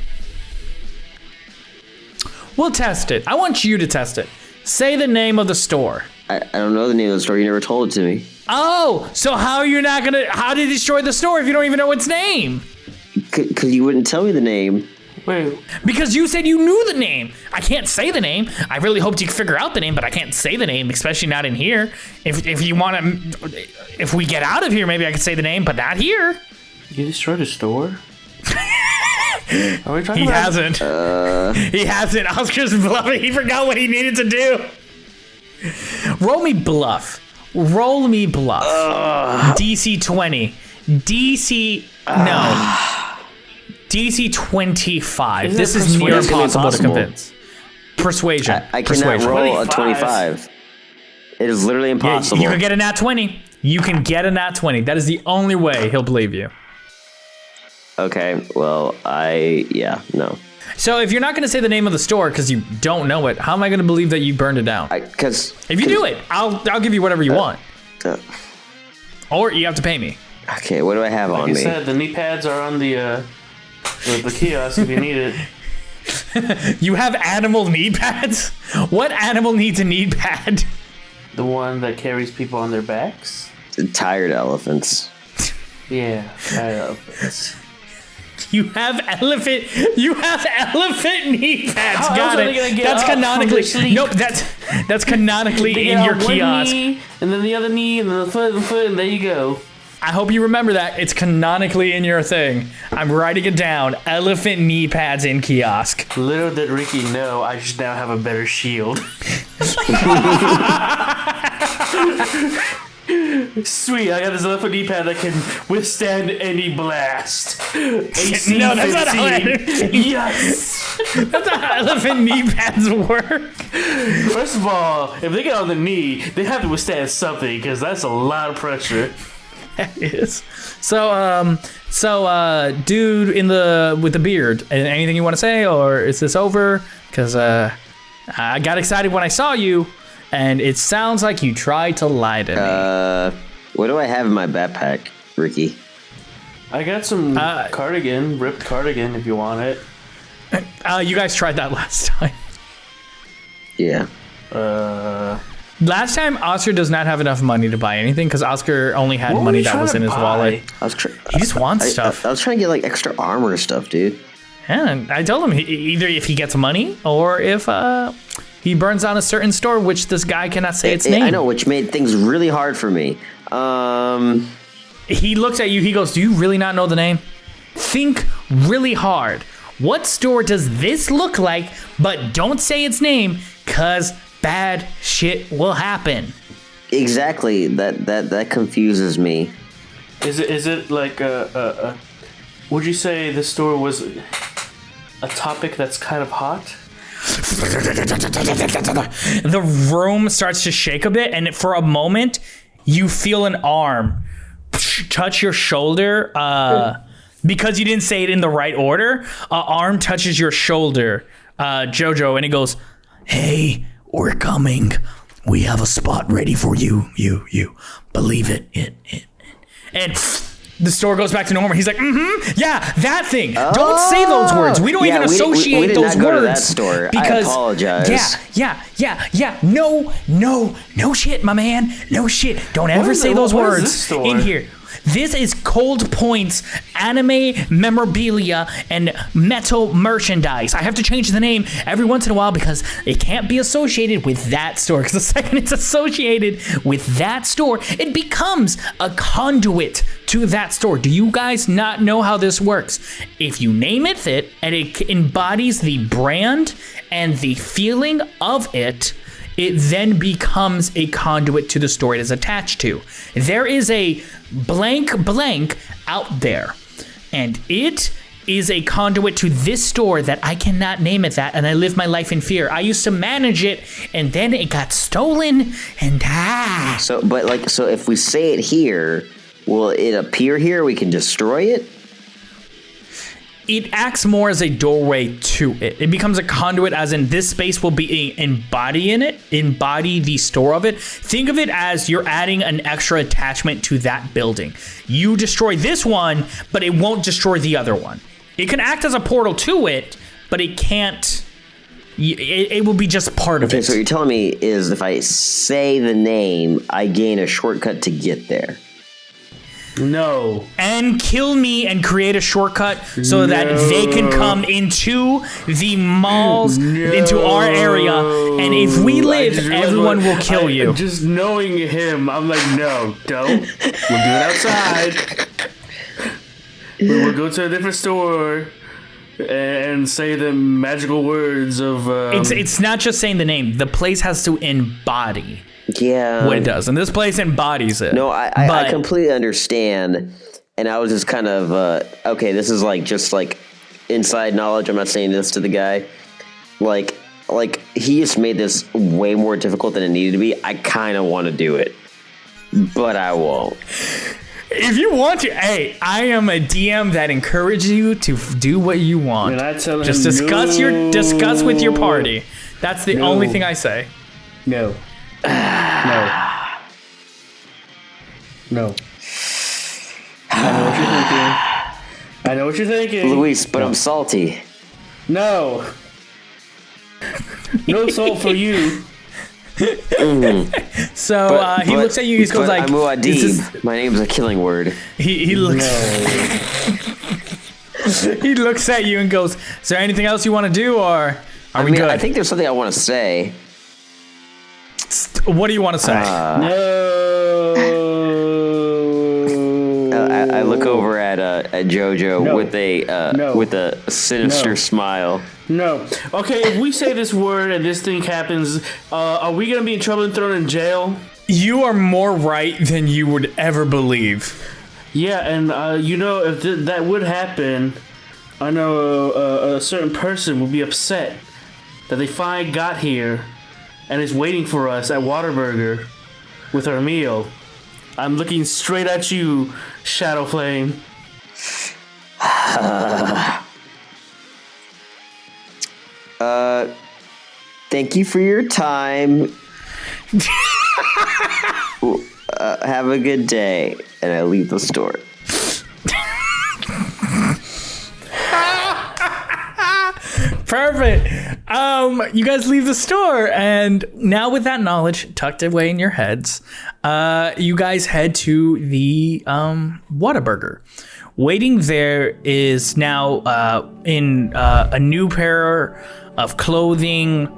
We'll test it. I want you to test it. Say the name of the store. I don't know the name of the store. You never told it to me. Oh, so how did you destroy the store if you don't even know its name? Because you wouldn't tell me the name. Wait. Because you said you knew the name. I can't say the name. I really hoped you could figure out the name, but I can't say the name, especially not in here. If you want to, if we get out of here, maybe I could say the name, but not here. You destroyed a store? Are we talking He about? hasn't. He hasn't. Oscar's bluffing. He forgot what he needed to do. Roll me bluff. DC 20. DC no. DC 25. This is near impossible to convince. Persuasion. I cannot roll a 25. It is literally impossible. You can get a nat 20. You can get a nat 20. That is the only way he'll believe you. Okay, well, no. So if you're not going to say the name of the store because you don't know it, how am I going to believe that you burned it down? If you do it, I'll give you whatever you want. Or you have to pay me. Okay, what do I have on me? Like you said, the knee pads are on the kiosk if you need it. You have animal knee pads? What animal needs a knee pad? The one that carries people on their backs? Tired elephants. Yeah, elephants. You have elephant knee pads. How Got else are they gonna it. get That's up from canonically. their sleep? Nope, that's canonically They in get your on one kiosk. knee, and then the other knee, and then the foot, and there you go. I hope you remember that. It's canonically in your thing. I'm writing it down. Elephant knee pads in kiosk. Little did Ricky know, I just now have a better shield. Sweet, I got this elephant knee pad that can withstand any blast. AC No, that's not how 15. Yes! That's how elephant knee pads work. First of all, if they get on the knee, they have to withstand something, because that's a lot of pressure. That is. So, dude with the beard, anything you want to say, or is this over? Because I got excited when I saw you, and it sounds like you tried to lie to me. What do I have in my backpack, Ricky? I got some ripped cardigan, if you want it. You guys tried that last time. Yeah. Last time, Oscar does not have enough money to buy anything because Oscar only had What money were you that was trying in to his buy? wallet. He just wants stuff. I was trying to get like extra armor stuff, dude. Yeah, and I told him either if he gets money or if he burns down a certain store, which this guy cannot say its name. I know, which made things really hard for me. He looks at you, he goes, do you really not know the name? Think really hard. What store does this look like? But don't say its name, cause bad shit will happen. Exactly. That confuses me. Is it like a would you say this store was a topic that's kind of hot? The room starts to shake a bit, and for a moment, you feel an arm touch your shoulder. Because you didn't say it in the right order, an arm touches your shoulder, Jojo, and it goes, "Hey, we're coming. We have a spot ready for you. You. Believe it. And the store goes back to normal. He's like, yeah, that thing. Don't say those words. We don't even associate we did those not words. Go to that store. Because, I apologize. Yeah. No shit, my man. No shit. Don't ever say those what is words this store? in here. This is Cold Point's anime memorabilia and metal merchandise. I have to change the name every once in a while because it can't be associated with that store. Because the second it's associated with that store, it becomes a conduit to that store. Do you guys not know how this works? If you name it and it embodies the brand and the feeling of it, it then becomes a conduit to the store it is attached to. There is a blank out there, and it is a conduit to this store that I cannot name it that, and I live my life in fear. I used to manage it, and then it got stolen, and So if we say it here, will it appear here? We can destroy it? It acts more as a doorway to it. It becomes a conduit, as in this space will be embody the store of it. Think of it as you're adding an extra attachment to that building. You destroy this one, but it won't destroy the other one. It can act as a portal to it, but it can't. It will be just part of it. Okay, so what you're telling me is if I say the name, I gain a shortcut to get there. No. And kill me and create a shortcut so that they can come into the malls, into our area. And if we live, everyone will kill you. Just knowing him, I'm like, no, don't. We'll do it outside. We'll go to a different store and say the magical words of... It's not just saying the name. The place has to embody what it does. And this place embodies it. No, I completely understand. And I was just kind of, okay, this is just inside knowledge. I'm not saying this to the guy. Like he just made this way more difficult than it needed to be. I kind of want to do it, but I won't. If you want to, hey, I am a DM that encourages you to do what you want. And I tell him, just discuss with your party. That's the only thing I say. No. No. I know what you're thinking. Luis, but I'm salty. No. No salt for you. So he looks at you. He goes like, I'm Muad'Dib. My name's a killing word. he looks. He looks at you and goes, "Is there anything else you want to do, or are we good?" I think there's something I want to say. What do you want to say? No. I look over at Jojo with a sinister smile. No. Okay, if we say this word and this thing happens, are we gonna be in trouble and thrown in jail? You are more right than you would ever believe. Yeah, and if that would happen, I know a certain person will be upset that they finally got here and is waiting for us at Whataburger with our meal. I'm looking straight at you, Shadow Flame. Thank you for your time. Have a good day. And I leave the store. Perfect. You guys leave the store, and now with that knowledge tucked away in your heads, you guys head to the Whataburger. Waiting there is now in a new pair of clothing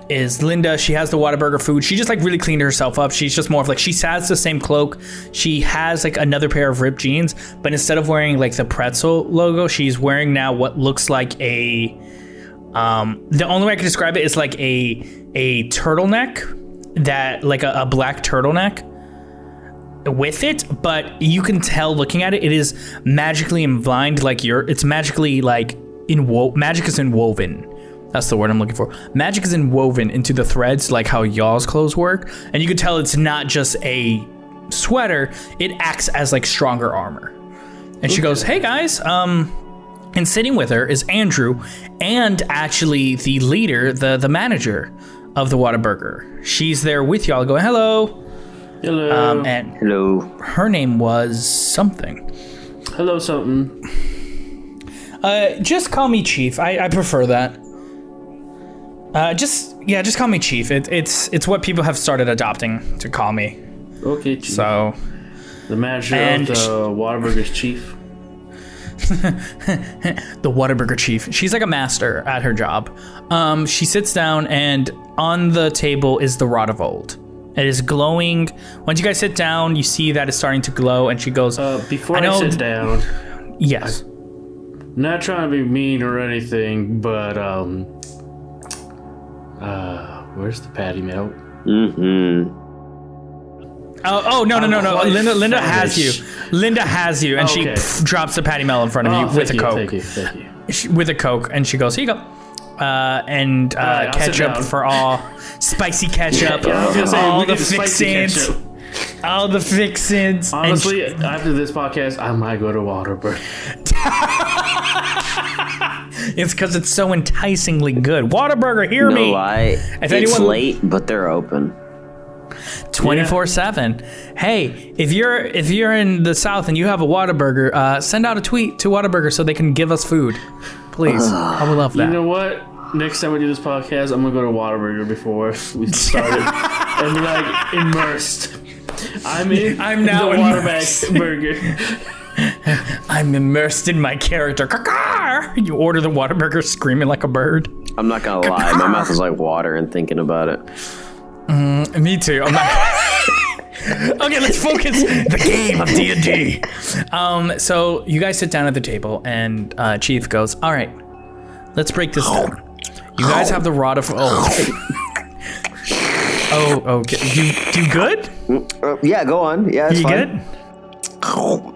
is Linda. She has the Whataburger food. She just like really cleaned herself up. She's just more of like, she has the same cloak. She has like another pair of ripped jeans, but instead of wearing like the pretzel logo, she's wearing now what looks like a the only way I can describe it is like a turtleneck, that like a black turtleneck with it, but you can tell looking at it, it is magically entwined, like it's magically like magic is inwoven. That's the word I'm looking for. Magic is inwoven into the threads, like how y'all's clothes work. And you can tell it's not just a sweater, it acts as like stronger armor. And she goes, "Hey guys, and sitting with her is Andrew, and actually the leader, the manager of the Whataburger. She's there with y'all going, hello. Hello. And Hello. her name was something. Hello, something. Just call me Chief. I prefer that. Just call me Chief. It's what people have started adopting to call me. Okay, Chief. So, the manager of the Whataburger's chief. the Whataburger chief. She's like a master at her job. She sits down, and on the table is the Rod of Old. It is glowing. Once you guys sit down, you see that it's starting to glow, and she goes, before I sit down... Yes. Not trying to be mean or anything, but, where's the patty melt? Mm-hmm. Oh no. Linda has you. Linda has you, and she drops the patty melt in front of you with a Coke. Thank you. With a Coke, and she goes, "Here you go." And ketchup for all, spicy ketchup, all the fixins. All the fixins. Honestly, after this podcast, I might go to Whataburger. It's because it's so enticingly good. Whataburger, hear me. No lie. It's late, but they're open. 24/7. Hey, if you're in the South and you have a Whataburger, send out a tweet to Whataburger so they can give us food, please. I would love that. You know what? Next time we do this podcast, I'm gonna go to Whataburger before we started and be like immersed. I'm now the Whataburger. I'm immersed in my character. You order the Whataburger screaming like a bird. I'm not gonna lie, my mouth is like water and thinking about it. Me too. I'm not. Okay, let's focus. The game of D&D. So you guys sit down at the table, and Chief goes, "All right, let's break this down. You guys have the Rod of Old." Oh, okay. You good? Yeah, go on. Yeah, it's fine. Good?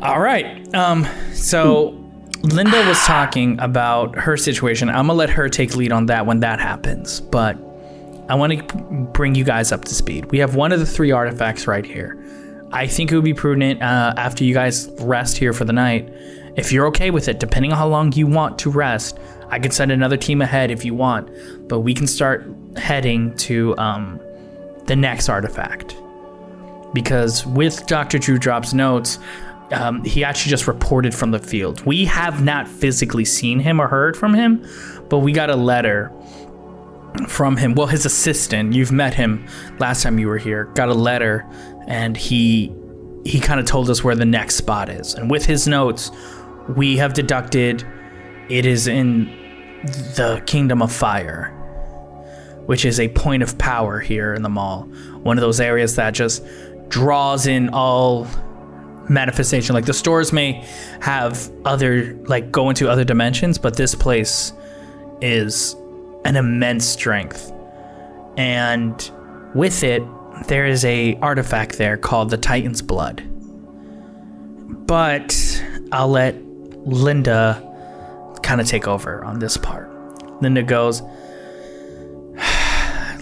All right. So Linda was talking about her situation. I'm gonna let her take lead on that when that happens, but I want to bring you guys up to speed. We have one of the 3 artifacts right here. I think it would be prudent after you guys rest here for the night, if you're okay with it, depending on how long you want to rest, I could send another team ahead if you want, but we can start heading to the next artifact. Because with Dr. Dewdrop's notes, he actually just reported from the field. We have not physically seen him or heard from him, but we got a letter from him. Well, his assistant, you've met him last time you were here, got a letter, and he kind of told us where the next spot is. And with his notes, we have deducted it is in the Kingdom of Fire, which is a point of power here in the mall. One of those areas that just draws in all manifestation. Like the stores may have other, like go into other dimensions, but this place is an immense strength. And with it, there is a artifact there called the Titan's Blood. But I'll let Linda kind of take over on this part. Linda goes,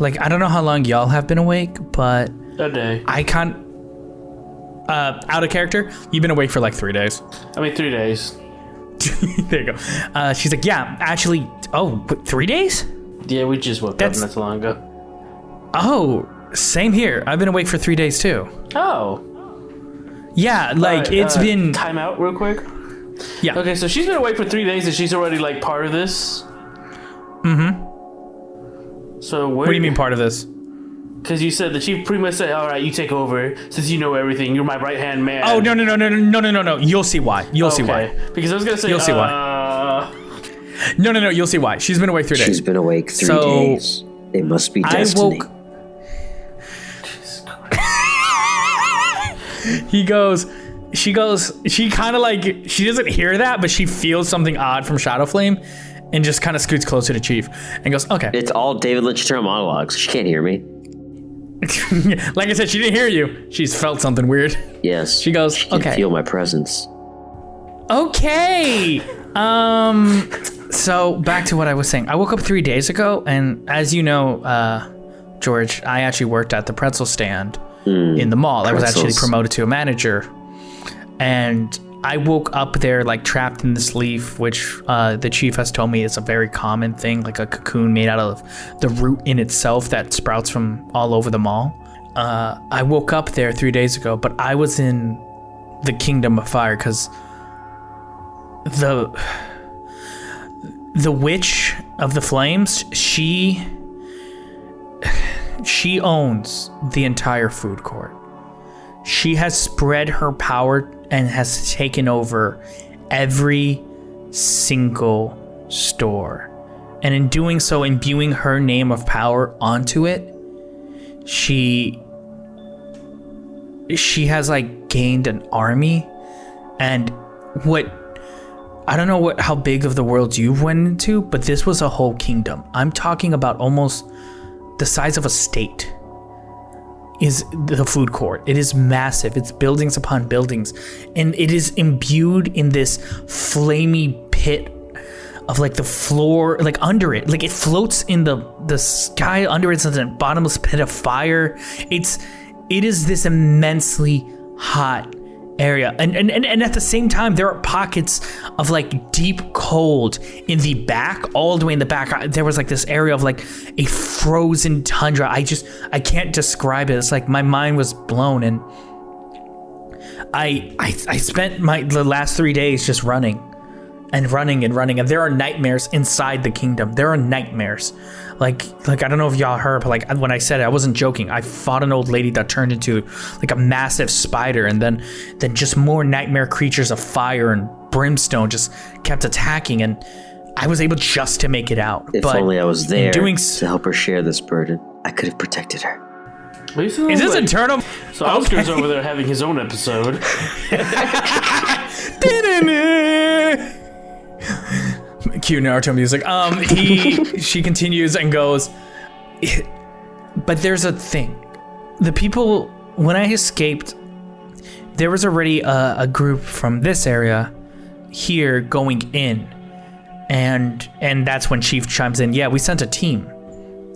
like, I don't know how long y'all have been awake, but a day. I can't. Out of character, you've been awake for like 3 days. I mean, 3 days. There you go. She's like, yeah, actually. Oh, 3 days? Yeah, we just woke up not so long ago. Oh, same here. I've been awake for 3 days too. Oh. Yeah, like right, it's been. Time out real quick. Yeah. Okay, so she's been awake for 3 days and she's already like part of this. So What do you mean part of this? Because you said that she pretty much said, "All right, you take over since you know everything. You're my right hand man." Oh no! You'll see why. You'll see why. Because I was gonna say, You'll see why. No. You'll see why. She's been awake 3 days. She's been awake 3 days. It must be destiny. I woke. He goes. She goes. She kind of like. She doesn't hear that, but she feels something odd from Shadow Flame, and just kind of scoots closer to Chief and goes, "Okay." It's all David Lynch internal monologues. She can't hear me. Like I said, she didn't hear you. She's felt something weird. Yes. She goes, She can okay. feel my presence. Okay. So back to what I was saying. I woke up 3 days ago, and as you know, George, I actually worked at the pretzel stand in the mall. I was actually promoted to a manager, and I woke up there like trapped in this leaf, which the chief has told me is a very common thing, like a cocoon made out of the root in itself that sprouts from all over the mall. I woke up there 3 days ago, but I was in the Kingdom of Fire because the Witch of the Flames, she owns the entire food court. She has spread her power and has taken over every single store. And in doing so, imbuing her name of power onto it, she has like gained an army. And I don't know how big of the world you've went into, but this was a whole kingdom. I'm talking about almost the size of a state. Is the food court. It is massive. It's buildings upon buildings, and it is imbued in this flamey pit of like the floor, like under it, like it floats in the sky under it. It's a bottomless pit of fire. It is this immensely hot area, and at the same time there are pockets of like deep cold in the back. All the way in the back there was like this area of like a frozen tundra. I can't describe it. It's like my mind was blown, and I spent the last 3 days just running, and there are nightmares inside the kingdom. There are nightmares. Like I don't know if y'all heard, but like when I said it, I wasn't joking. I fought an old lady that turned into like a massive spider, and then just more nightmare creatures of fire and brimstone just kept attacking, and I was able just to make it out. If but only I was there to help her share this burden, I could have protected her. Is this internal? So Oscar's over there having his own episode. Cue Naruto music. She continues and goes, but there's a thing. The people, when I escaped, there was already a group from this area here going in, and that's when Chief chimes in. Yeah, we sent a team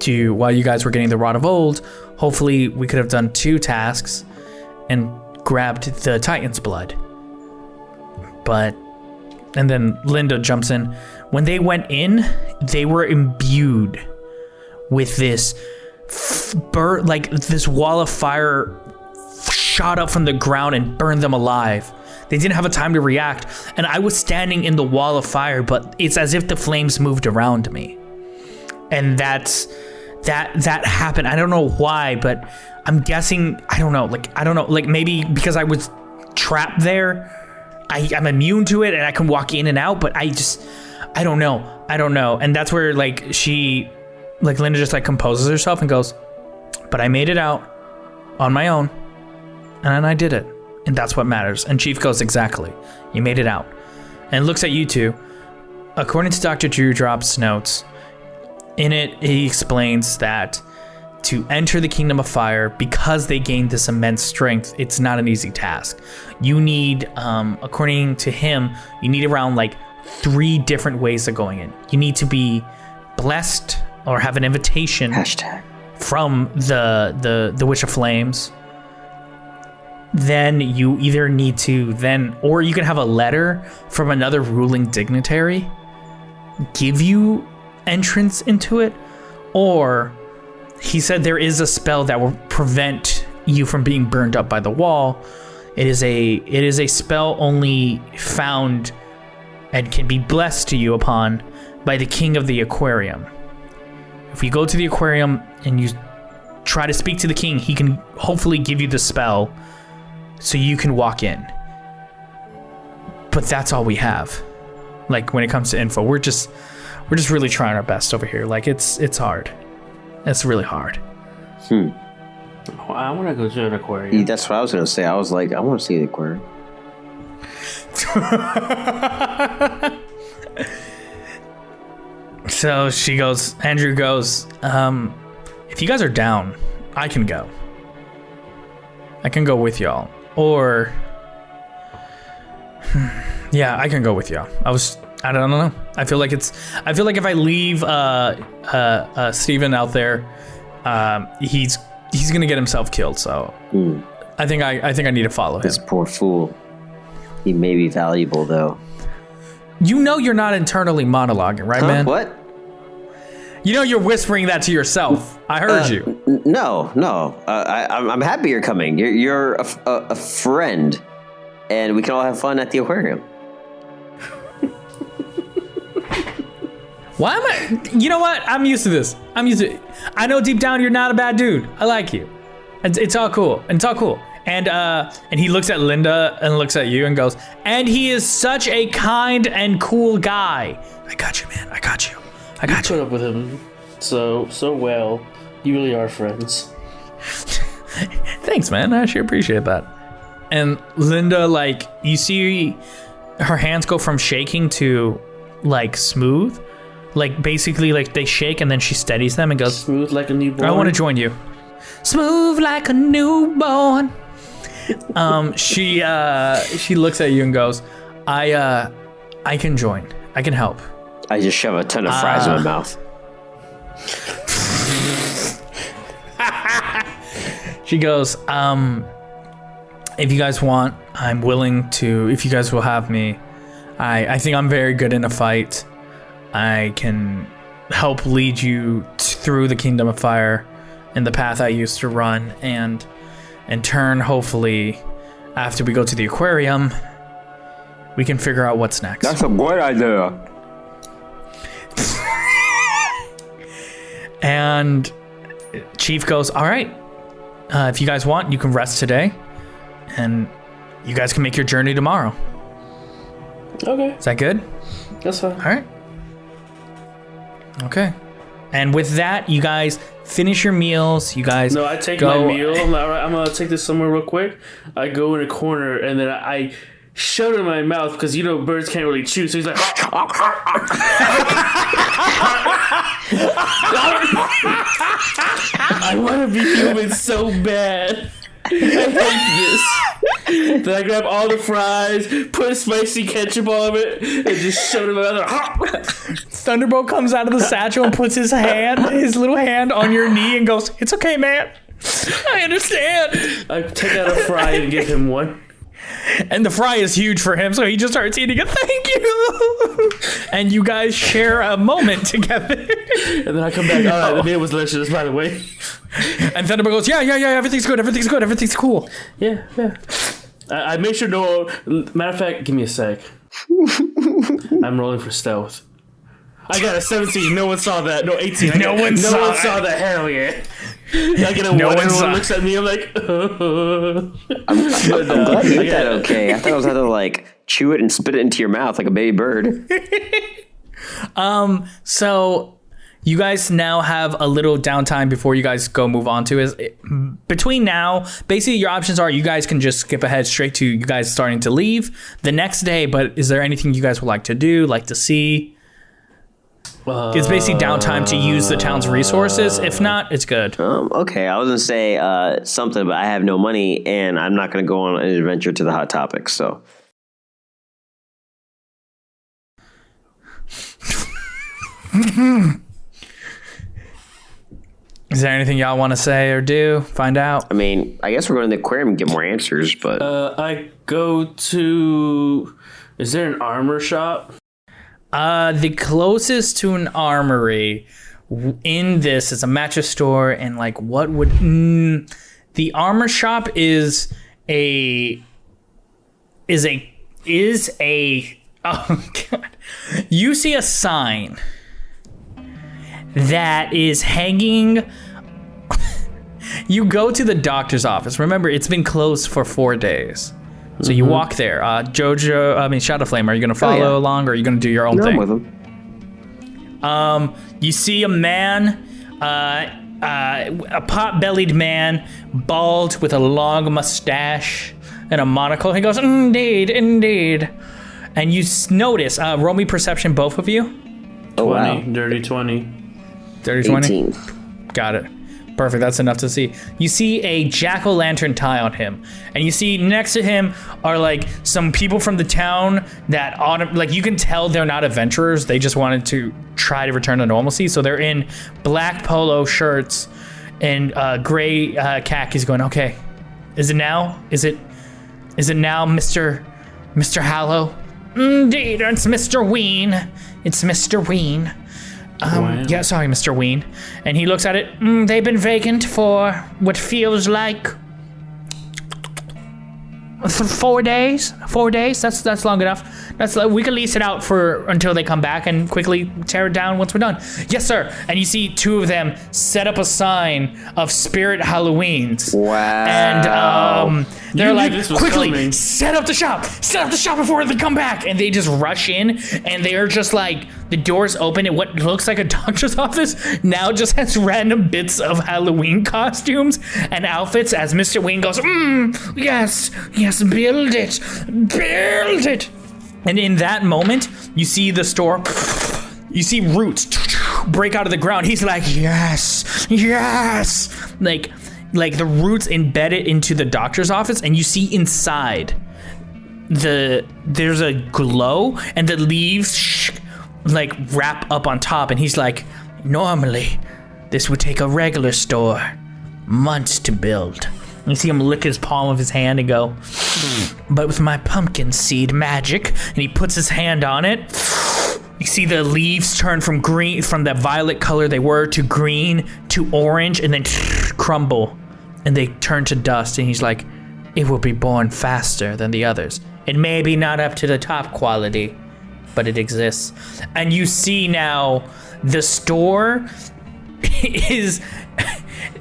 to, while you guys were getting the Rod of Old, hopefully we could have done 2 tasks and grabbed the Titan's Blood. And then Linda jumps in. When they went in, they were imbued with this like this wall of fire shot up from the ground and burned them alive. They didn't have a time to react. And I was standing in the wall of fire, but it's as if the flames moved around me. And that happened. I don't know why, but I'm guessing, I don't know, like maybe because I was trapped there, I'm immune to it and I can walk in and out, but I don't know. And that's where like Linda just like composes herself and goes, but I made it out on my own and I did it. And that's what matters. And Chief goes, exactly. You made it out. And looks at you two. According to Dr. Dewdrop's notes, in it, he explains that to enter the Kingdom of Fire, because they gained this immense strength, it's not an easy task. You need, according to him, you need around like 3 different ways of going in. You need to be blessed or have an invitation from the Witch of Flames. Then you either need to or you can have a letter from another ruling dignitary give you entrance into it, or he said there is a spell that will prevent you from being burned up by the wall. It is a spell only found and can be blessed to you upon by the king of the aquarium. If you go to the aquarium and you try to speak to the king, he can hopefully give you the spell so you can walk in. But that's all we have. Like when it comes to info, we're just really trying our best over here. Like it's hard. It's really hard. Oh, I want to go to an aquarium. That's what I was going to say. I was like, I want to see the aquarium. So Andrew goes, if you guys are down, I can go. I can go with y'all. Or, yeah, I can go with y'all. I don't know. I feel like if I leave Steven out there, he's gonna get himself killed. So I think I need to follow him. This poor fool. He may be valuable though. You know you're not internally monologuing, right, man? What? You know you're whispering that to yourself. I heard you. No. I'm happy you're coming. You're a friend, and we can all have fun at the aquarium. Why am I? You know what? I'm used to this. I know deep down you're not a bad dude. I like you. It's all cool. And he looks at Linda and looks at you and goes, and he is such a kind and cool guy. I got you, man. I got you. You put up with him so well. You really are friends. Thanks, man. I sure appreciate that. And Linda, like, you see her hands go from shaking to like smooth. Like basically like they shake and then she steadies them and goes, smooth like a newborn. I want to join you. Smooth like a newborn. She looks at you and goes, I can join. I can help. I just shove a ton of fries in my mouth. She goes, if you guys want, I'm willing to, if you guys will have me. I think I'm very good in a fight. I can help lead you through the Kingdom of Fire in the path I used to run, and in turn, hopefully, after we go to the aquarium, we can figure out what's next. That's a great idea. And Chief goes, all right, if you guys want, you can rest today, and you guys can make your journey tomorrow. Okay. Is that good? That's fine. All right. Okay. And with that, you guys finish your meals. You guys No, I take go. my meal. I'm like, all right, I'm going to take this somewhere real quick. I go in a corner, and then I shove it in my mouth because, you know, birds can't really chew. So he's like... I want to be human so bad. I hate this. Then I grab all the fries, put spicy ketchup on it, and just shove it in my mouth. Thunderbolt comes out of the satchel and puts his little hand on your knee and goes, it's okay, man. I understand. I take out a fry and give him one. And the fry is huge for him, so he just starts eating it. Thank you. And you guys share a moment together. And then I come back. All right, the meal was delicious, by the way. And Thunderbolt goes, yeah, everything's good, everything's cool. Yeah. I made sure no. Matter of fact, give me a sec. I'm rolling for stealth. I got a 17. No one saw that. No, 18. No one saw that. Hell yeah. I get a No 1. one Everyone saw. looks at me. I'm like, I'm glad you did that okay. I thought I was going to like chew it and spit it into your mouth like a baby bird. So you guys now have a little downtime before you guys go move on to is between now, basically your options are you guys can just skip ahead straight to you guys starting to leave the next day, but is there anything you guys would like to do, like to see? It's basically downtime to use the town's resources. If not, it's good. Okay, I was going to say something, but I have no money and I'm not going to go on an adventure to the Hot Topics, so. Is there anything y'all want to say or do? Find out. I mean, I guess we're going to the aquarium and get more answers, but I go to. Is there an armor shop? The closest to an armory in this is a mattress store, and like what would the armor shop is a oh god. You see a sign that is hanging. You go to the doctor's office. Remember, it's been closed for 4 days. So you walk there. Shadow Flame, are you going to follow along or are you going to do your own thing? I'm with them. You see a man, a pot-bellied man, bald with a long mustache and a monocle. He goes, indeed, indeed. And you notice, roll me perception, both of you. 20, wow. dirty 20. 30, 20? 18. Got it. Perfect, that's enough to see. You see a jack-o'-lantern tie on him, and you see next to him are like some people from the town that like you can tell they're not adventurers. They just wanted to try to return to normalcy, so they're in black polo shirts and gray khakis. Going, okay, is it now? Is it now, Mr. Hallow? Indeed, it's Mr. Ween. It's Mr. Ween. Yeah, sorry, Mr. Ween. And he looks at it. They've been vacant for what feels like 4 days. 4 days. That's long enough. We can lease it out for until they come back and quickly tear it down once we're done. Yes, sir. And you see two of them set up a sign of Spirit Halloweens. Wow. And they're like, this was quickly coming. set up the shop before they come back. And they just rush in, and they are just like, the doors open, and what looks like a doctor's office now just has random bits of Halloween costumes and outfits as Mr. Wayne goes, yes, build it. And in that moment, you see the store, you see roots break out of the ground. He's like, yes. Like the roots embedded into the doctor's office, and you see inside there's a glow, and the leaves like wrap up on top, and he's like, normally this would take a regular store months to build. And you see him lick his palm of his hand and go, but with my pumpkin seed magic, and he puts his hand on it, you see the leaves turn from green, from the violet color they were, to green to orange, and then crumble, and they turn to dust. And he's like, it will be born faster than the others. It may be not up to the top quality, but it exists. And you see now the store is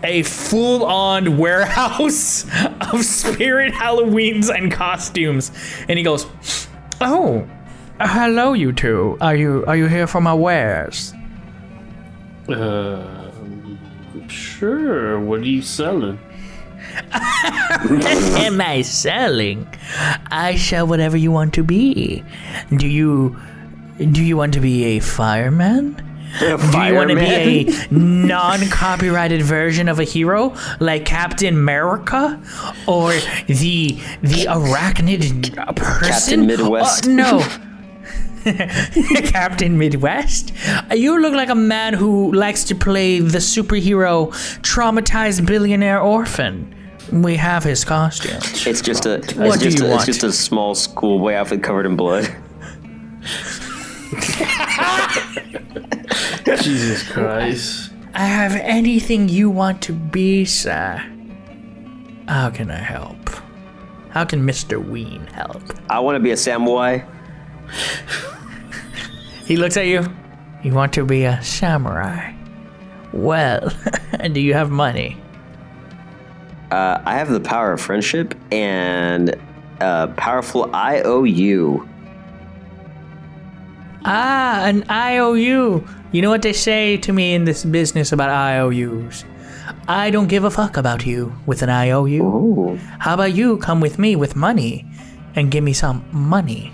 a full-on warehouse of Spirit Halloweens and costumes. And he goes, oh, hello, you two. Are you here for my wares? Sure. What are you selling? Am I selling? I sell whatever you want to be. Do you want to be a fireman? Do you want to be a non-copyrighted version of a hero like Captain America, or the arachnid person? Captain Midwest. No. Captain Midwest? You look like a man who likes to play the superhero traumatized billionaire orphan. We have his costume. It's just a What do you want? it's just a small schoolboy outfit covered in blood. Jesus Christ. I have anything you want to be, sir. How can I help? How can Mr. Ween help? I want to be a samurai. He looks at you. You want to be a samurai? Well, do you have money? I have the power of friendship and powerful IOU. Ah, an IOU. You know what they say to me in this business about IOUs? I don't give a fuck about you with an IOU. Ooh. How about you come with me with money and give me some money?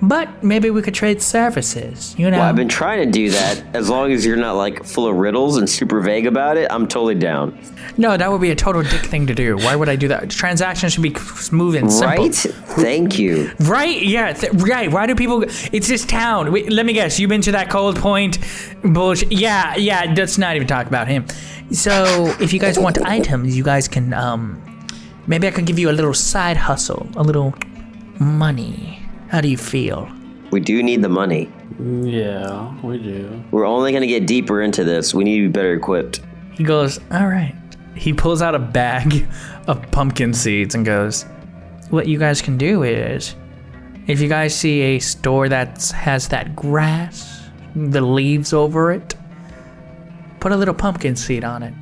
But maybe we could trade services, you know? Well, I've been trying to do that. As long as you're not like full of riddles and super vague about it, I'm totally down. No, that would be a total dick thing to do. Why would I do that? Transactions should be smooth and simple. Right? Thank you. Right? Yeah. Right. Why do people? It's this town. Wait, let me guess. You've been to that Cold Point bullshit? Yeah. Yeah. Let's not even talk about him. So, if you guys want items, you guys can. Maybe I can give you a little side hustle, a little money. How do you feel? We do need the money. Yeah, we do. We're only going to get deeper into this. We need to be better equipped. He goes, all right. He pulls out a bag of pumpkin seeds and goes, what you guys can do is, if you guys see a store that has that grass, the leaves over it, put a little pumpkin seed on it.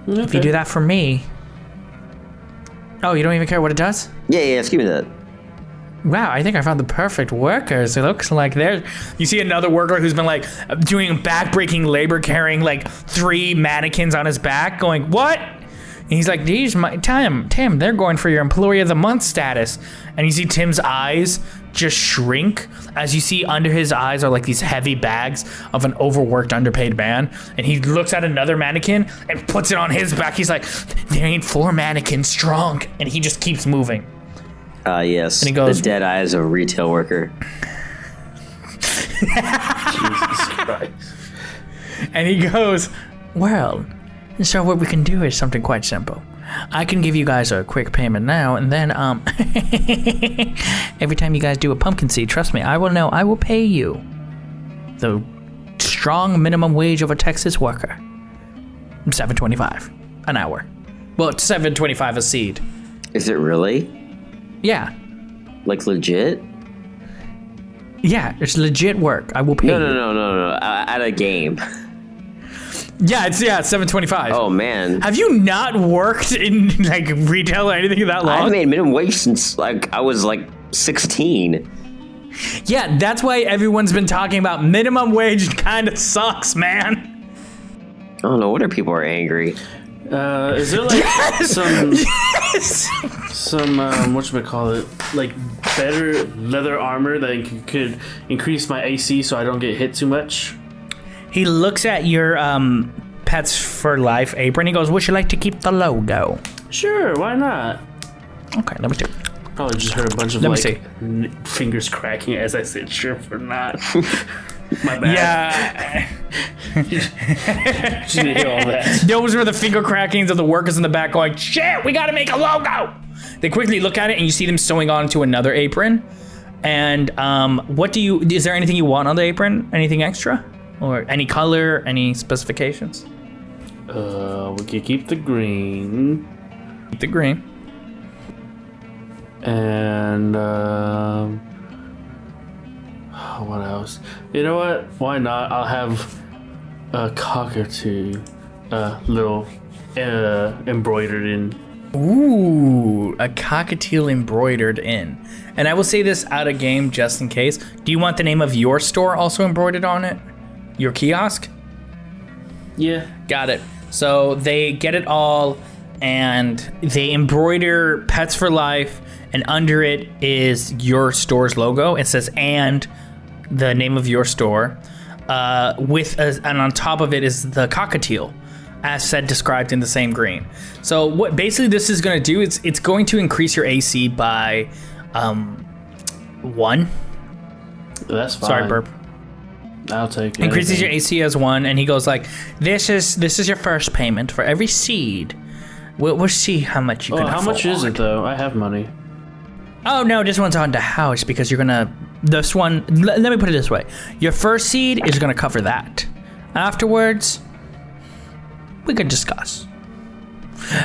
Okay. If you do that for me. Oh, you don't even care what it does? Yeah, give me that. Wow, I think I found the perfect workers. It looks like they're... You see another worker who's been like doing back-breaking labor, carrying like 3 mannequins on his back, going, what? And he's like, Tim, they're going for your Employee of the Month status. And you see Tim's eyes just shrink as you see under his eyes are like these heavy bags of an overworked, underpaid man. And he looks at another mannequin and puts it on his back. He's like, there ain't 4 mannequins strong. And he just keeps moving. Yes. And he goes, the dead eyes of a retail worker. Jesus Christ. And he goes, well, so what we can do is something quite simple. I can give you guys a quick payment now, and then, every time you guys do a pumpkin seed, trust me, I will pay you the strong minimum wage of a Texas worker. $7.25 an hour. Well, it's $7.25 a seed. Is it really? Yeah. Like legit? Yeah, it's legit work. I will pay you. No. At a game. Yeah, it's $7.25. Oh man. Have you not worked in like retail or anything that long? I've made minimum wage since like I was like 16. Yeah, that's why everyone's been talking about minimum wage kind of sucks, man. I don't know. What are people are angry? Is there like some whatchamacallit, like better leather armor that could increase my AC so I don't get hit too much? He looks at your Pets for Life apron. He goes, would you like to keep the logo? Sure, why not? Okay, let me see. Probably just heard a bunch of Let me see. Fingers cracking as I said sure for not. My bad. Yeah. Just didn't hear all that. Those were the finger crackings of the workers in the back going, shit, we gotta make a logo. They quickly look at it and you see them sewing on to another apron. And is there anything you want on the apron? Anything extra? Or any color, any specifications? We could keep the green. Keep the green. And what else? You know what? Why not? I'll have a cockatoo, little embroidered in. Ooh, a cockatiel embroidered in. And I will say this out of game just in case. Do you want the name of your store also embroidered on it? Your kiosk? Yeah. Got it. So they get it all and they embroider Pets for Life, and under it is your store's logo. It says, and the name of your store, and on top of it is the cockatiel, as said, described in the same green. So what basically this is going to do is it's going to increase your AC by 1. That's fine. Sorry, burp. I'll take it. Increases your AC as 1, and he goes like, this is your first payment for every seed. We'll see how much you can afford. How much is it though? I have money. Oh no, this one's on the house because you're gonna. This one. Let me put it this way: your first seed is gonna cover that. Afterwards, we could discuss.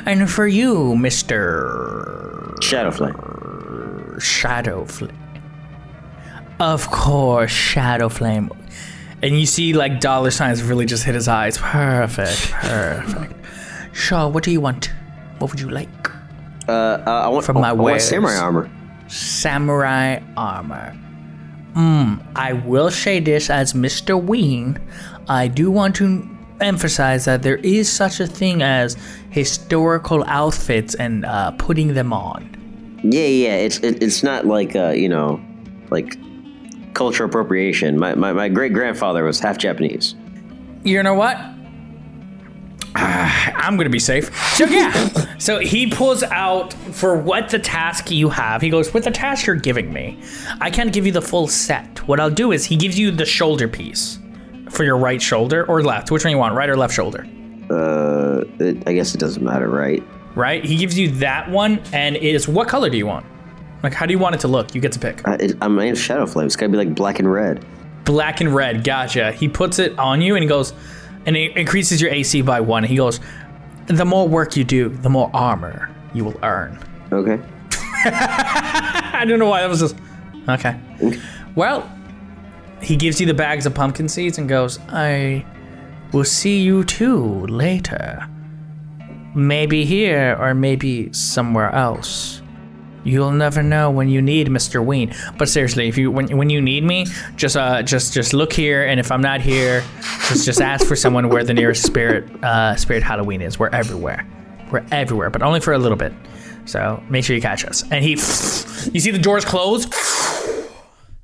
And for you, Mr. Shadow Flame. Shadow Flame. Of course, Shadow Flame. And you see like dollar signs really just hit his eyes. Perfect. Sure, what do you want? What would you like? I want From my I want wares. samurai armor. Samurai armor. I will say this as Mr. Ween. I do want to emphasize that there is such a thing as historical outfits and putting them on. Yeah. It's not like like cultural appropriation. My great grandfather was half Japanese. You know what? I'm gonna be safe. So yeah. So he pulls out for what the task you have. He goes, with the task you're giving me, I can't give you the full set. What I'll do is he gives you the shoulder piece for your right shoulder or left. Which one you want, right or left shoulder? I guess it doesn't matter, right? Right? He gives you that one, and it is what color do you want? Like, how do you want it to look? You get to pick. I'm in Shadow Flame. It's gotta be like black and red. Black and red, gotcha. He puts it on you and he goes, and it increases your AC by 1. He goes, the more work you do, the more armor you will earn. Okay. I don't know why that was just, okay. Well, he gives you the bags of pumpkin seeds and goes, I will see you too later. Maybe here or maybe somewhere else. You'll never know when you need Mr. Ween. But seriously, if you when you need me, just look here, and if I'm not here, just ask for someone where the nearest Spirit Halloween is. We're everywhere, but only for a little bit. So make sure you catch us. And you see the doors close,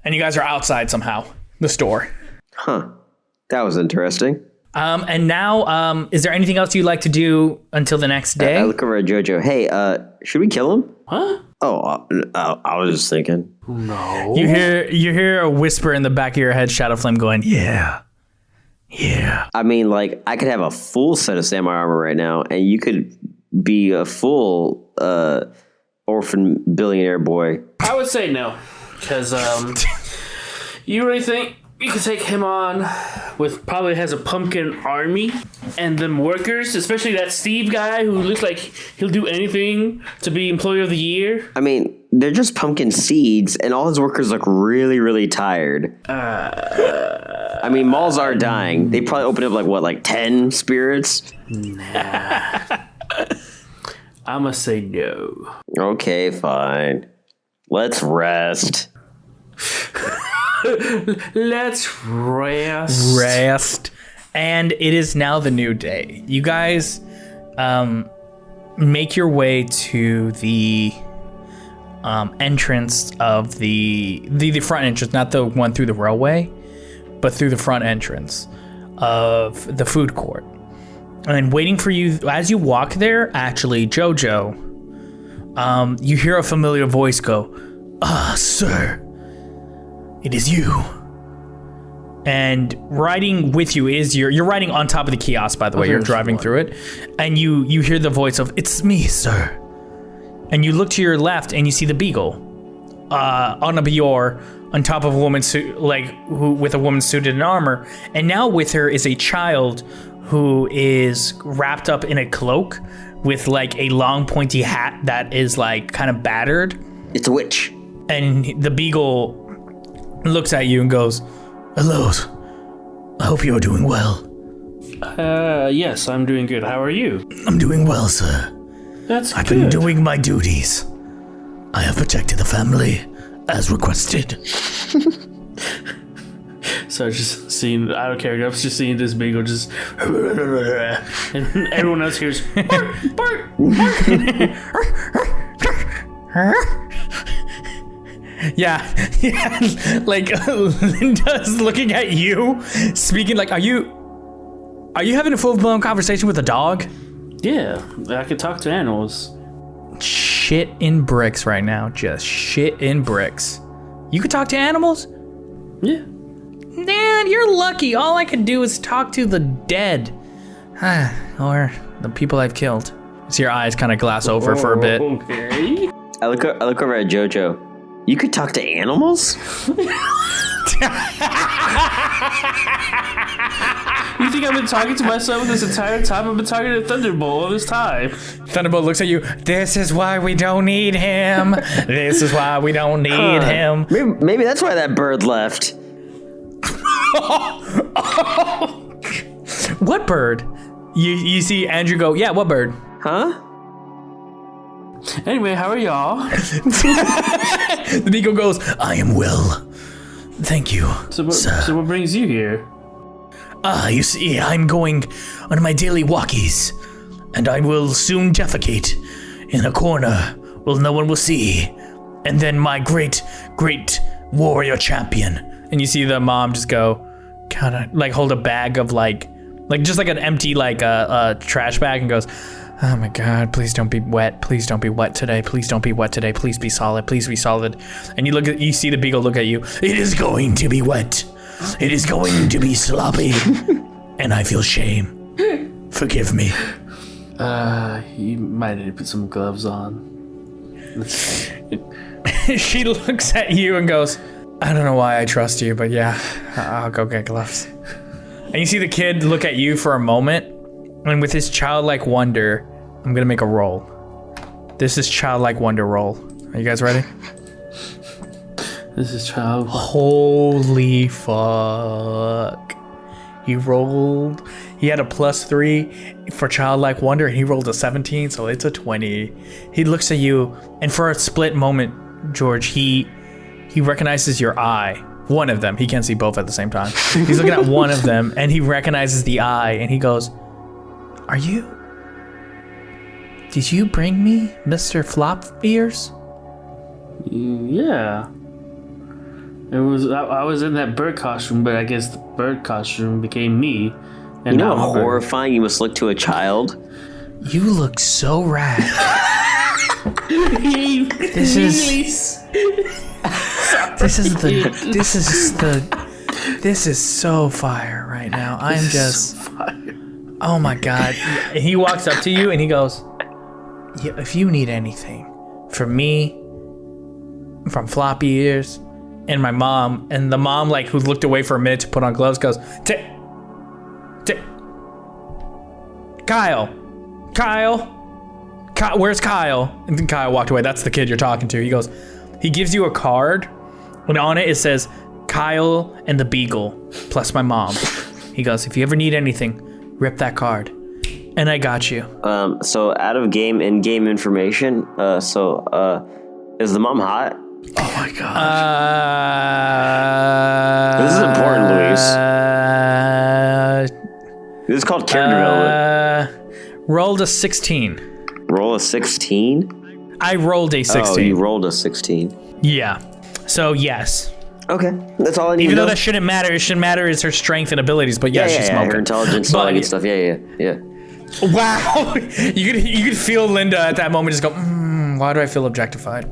and you guys are outside somehow, the store. Huh. That was interesting. And now, is there anything else you'd like to do until the next day? I look over at Jojo. Hey, should we kill him? Huh? Oh, I was just thinking. No. You hear a whisper in the back of your head, Shadow Flame going, yeah. I mean, like, I could have a full set of samurai armor right now, and you could be a full orphan billionaire boy. I would say no, because you really think you could take him on with probably has a pumpkin army and them workers, especially that Steve guy who looks like he'll do anything to be employee of the year. I mean, they're just pumpkin seeds, and all his workers look really, really tired. I mean, malls are dying. They probably opened up like 10 spirits? Nah. I'ma say no. Okay, fine. Let's rest. Let's rest. And it is now the new day. You guys make your way to the entrance of the front entrance, not the one through the railway, but through the front entrance of the food court. And waiting for you as you walk there, actually, Jojo, you hear a familiar voice go, sir, it is you. And riding with you is you're riding on top of the kiosk, by the way. You're driving through it. And you hear the voice of, it's me, sir. And you look to your left and you see the beagle on a bior on top of a woman's suit, with a woman suited in armor. And now with her is a child who is wrapped up in a cloak with like a long pointy hat that is like kind of battered. It's a witch. And the beagle looks at you and goes, hello, I hope you're doing well. Yes, I'm doing good. How are you? I'm doing well, sir. That's good. I've been doing my duties. I have protected the family as requested. So just seeing, I don't care, I was just seeing this beagle just, and everyone else hears, bark, bark, bark. Yeah, like Linda's looking at you, speaking like, are you having a full-blown conversation with a dog? Yeah, I could talk to animals. Shit in bricks right now, just shit in bricks. You could talk to animals? Yeah. Man, you're lucky. All I could do is talk to the dead. Or the people I've killed. So your eyes kind of glass over for a bit. Okay. I look over at Jojo. You could talk to animals? You think I've been talking to myself this entire time? I've been talking to Thunderbolt all this time. Thunderbolt looks at you. This is why we don't need him. This is why we don't need him. Maybe that's why that bird left. What bird? You see Andrew go, yeah, what bird? Huh? Anyway, how are y'all? The beagle goes, I am well. Thank you. So what brings you here? You see, I'm going on my daily walkies, and I will soon defecate in a corner where no one will see. And then my great warrior champion. And you see the mom just go, kind of like hold a bag of like just like an empty trash bag and goes, oh my God, please don't be wet. Please don't be wet today. Please don't be wet today. Please be solid. Please be solid. And you see the beagle look at you. It is going to be wet. It is going to be sloppy. And I feel shame. Forgive me. You might need to put some gloves on. She looks at you and goes, I don't know why I trust you, but yeah, I'll go get gloves. And you see the kid look at you for a moment, and with his childlike wonder, I'm gonna make a roll. This is childlike wonder roll. Are you guys ready? This is child. Holy fuck. He had a +3 for childlike wonder, and he rolled a 17, so it's a 20. He looks at you, and for a split moment, George, he recognizes your eye. One of them. He can't see both at the same time. He's looking at one of them, and he recognizes the eye, and he goes, Did you bring me Mr. Flop Ears? Yeah. It was. I was in that bird costume, but I guess the bird costume became me. And you know how horrifying you must look to a child? You look so rad. This is so fire right now. I'm just, oh my God. He walks up to you and he goes, yeah, if you need anything from me, from Floppy Ears, and my mom, and the mom, like, who looked away for a minute to put on gloves, goes, Kyle, where's Kyle? And then Kyle walked away. That's the kid you're talking to. He goes, he gives you a card, and on it says, Kyle and the Beagle, plus my mom. He goes, if you ever need anything, rip that card. And I got you. So out of game, in-game information, is the mom hot? Oh my God. This is important, Luis. This is called character development. Rolled a 16. Roll a 16? I rolled a 16. Oh, you rolled a 16. Yeah. So, yes. Okay, that's all I need Even to know. though that shouldn't matter. It shouldn't matter is her strength and abilities. But yeah, she's smoking. Her intelligence, all that good stuff. Yeah. Wow. You could feel Linda at that moment just go, why do I feel objectified?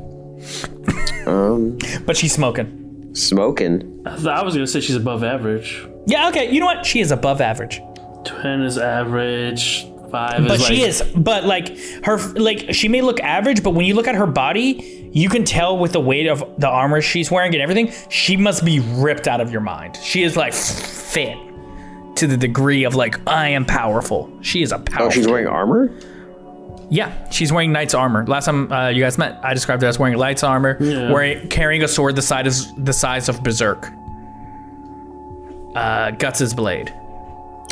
But she's smoking. Smoking? I was going to say she's above average. Yeah, okay. You know what? She is above average. 10 is average. 5 But is she is. But like her, like she may look average, but when you look at her body, you can tell with the weight of the armor she's wearing and everything, she must be ripped out of your mind. She is like fit to the degree of like, I am powerful. She is a powerful. Oh, she's wearing armor? Yeah, she's wearing knight's armor. Last time you guys met, I described her as wearing knight's armor, carrying a sword the size of Berserk. Guts' blade.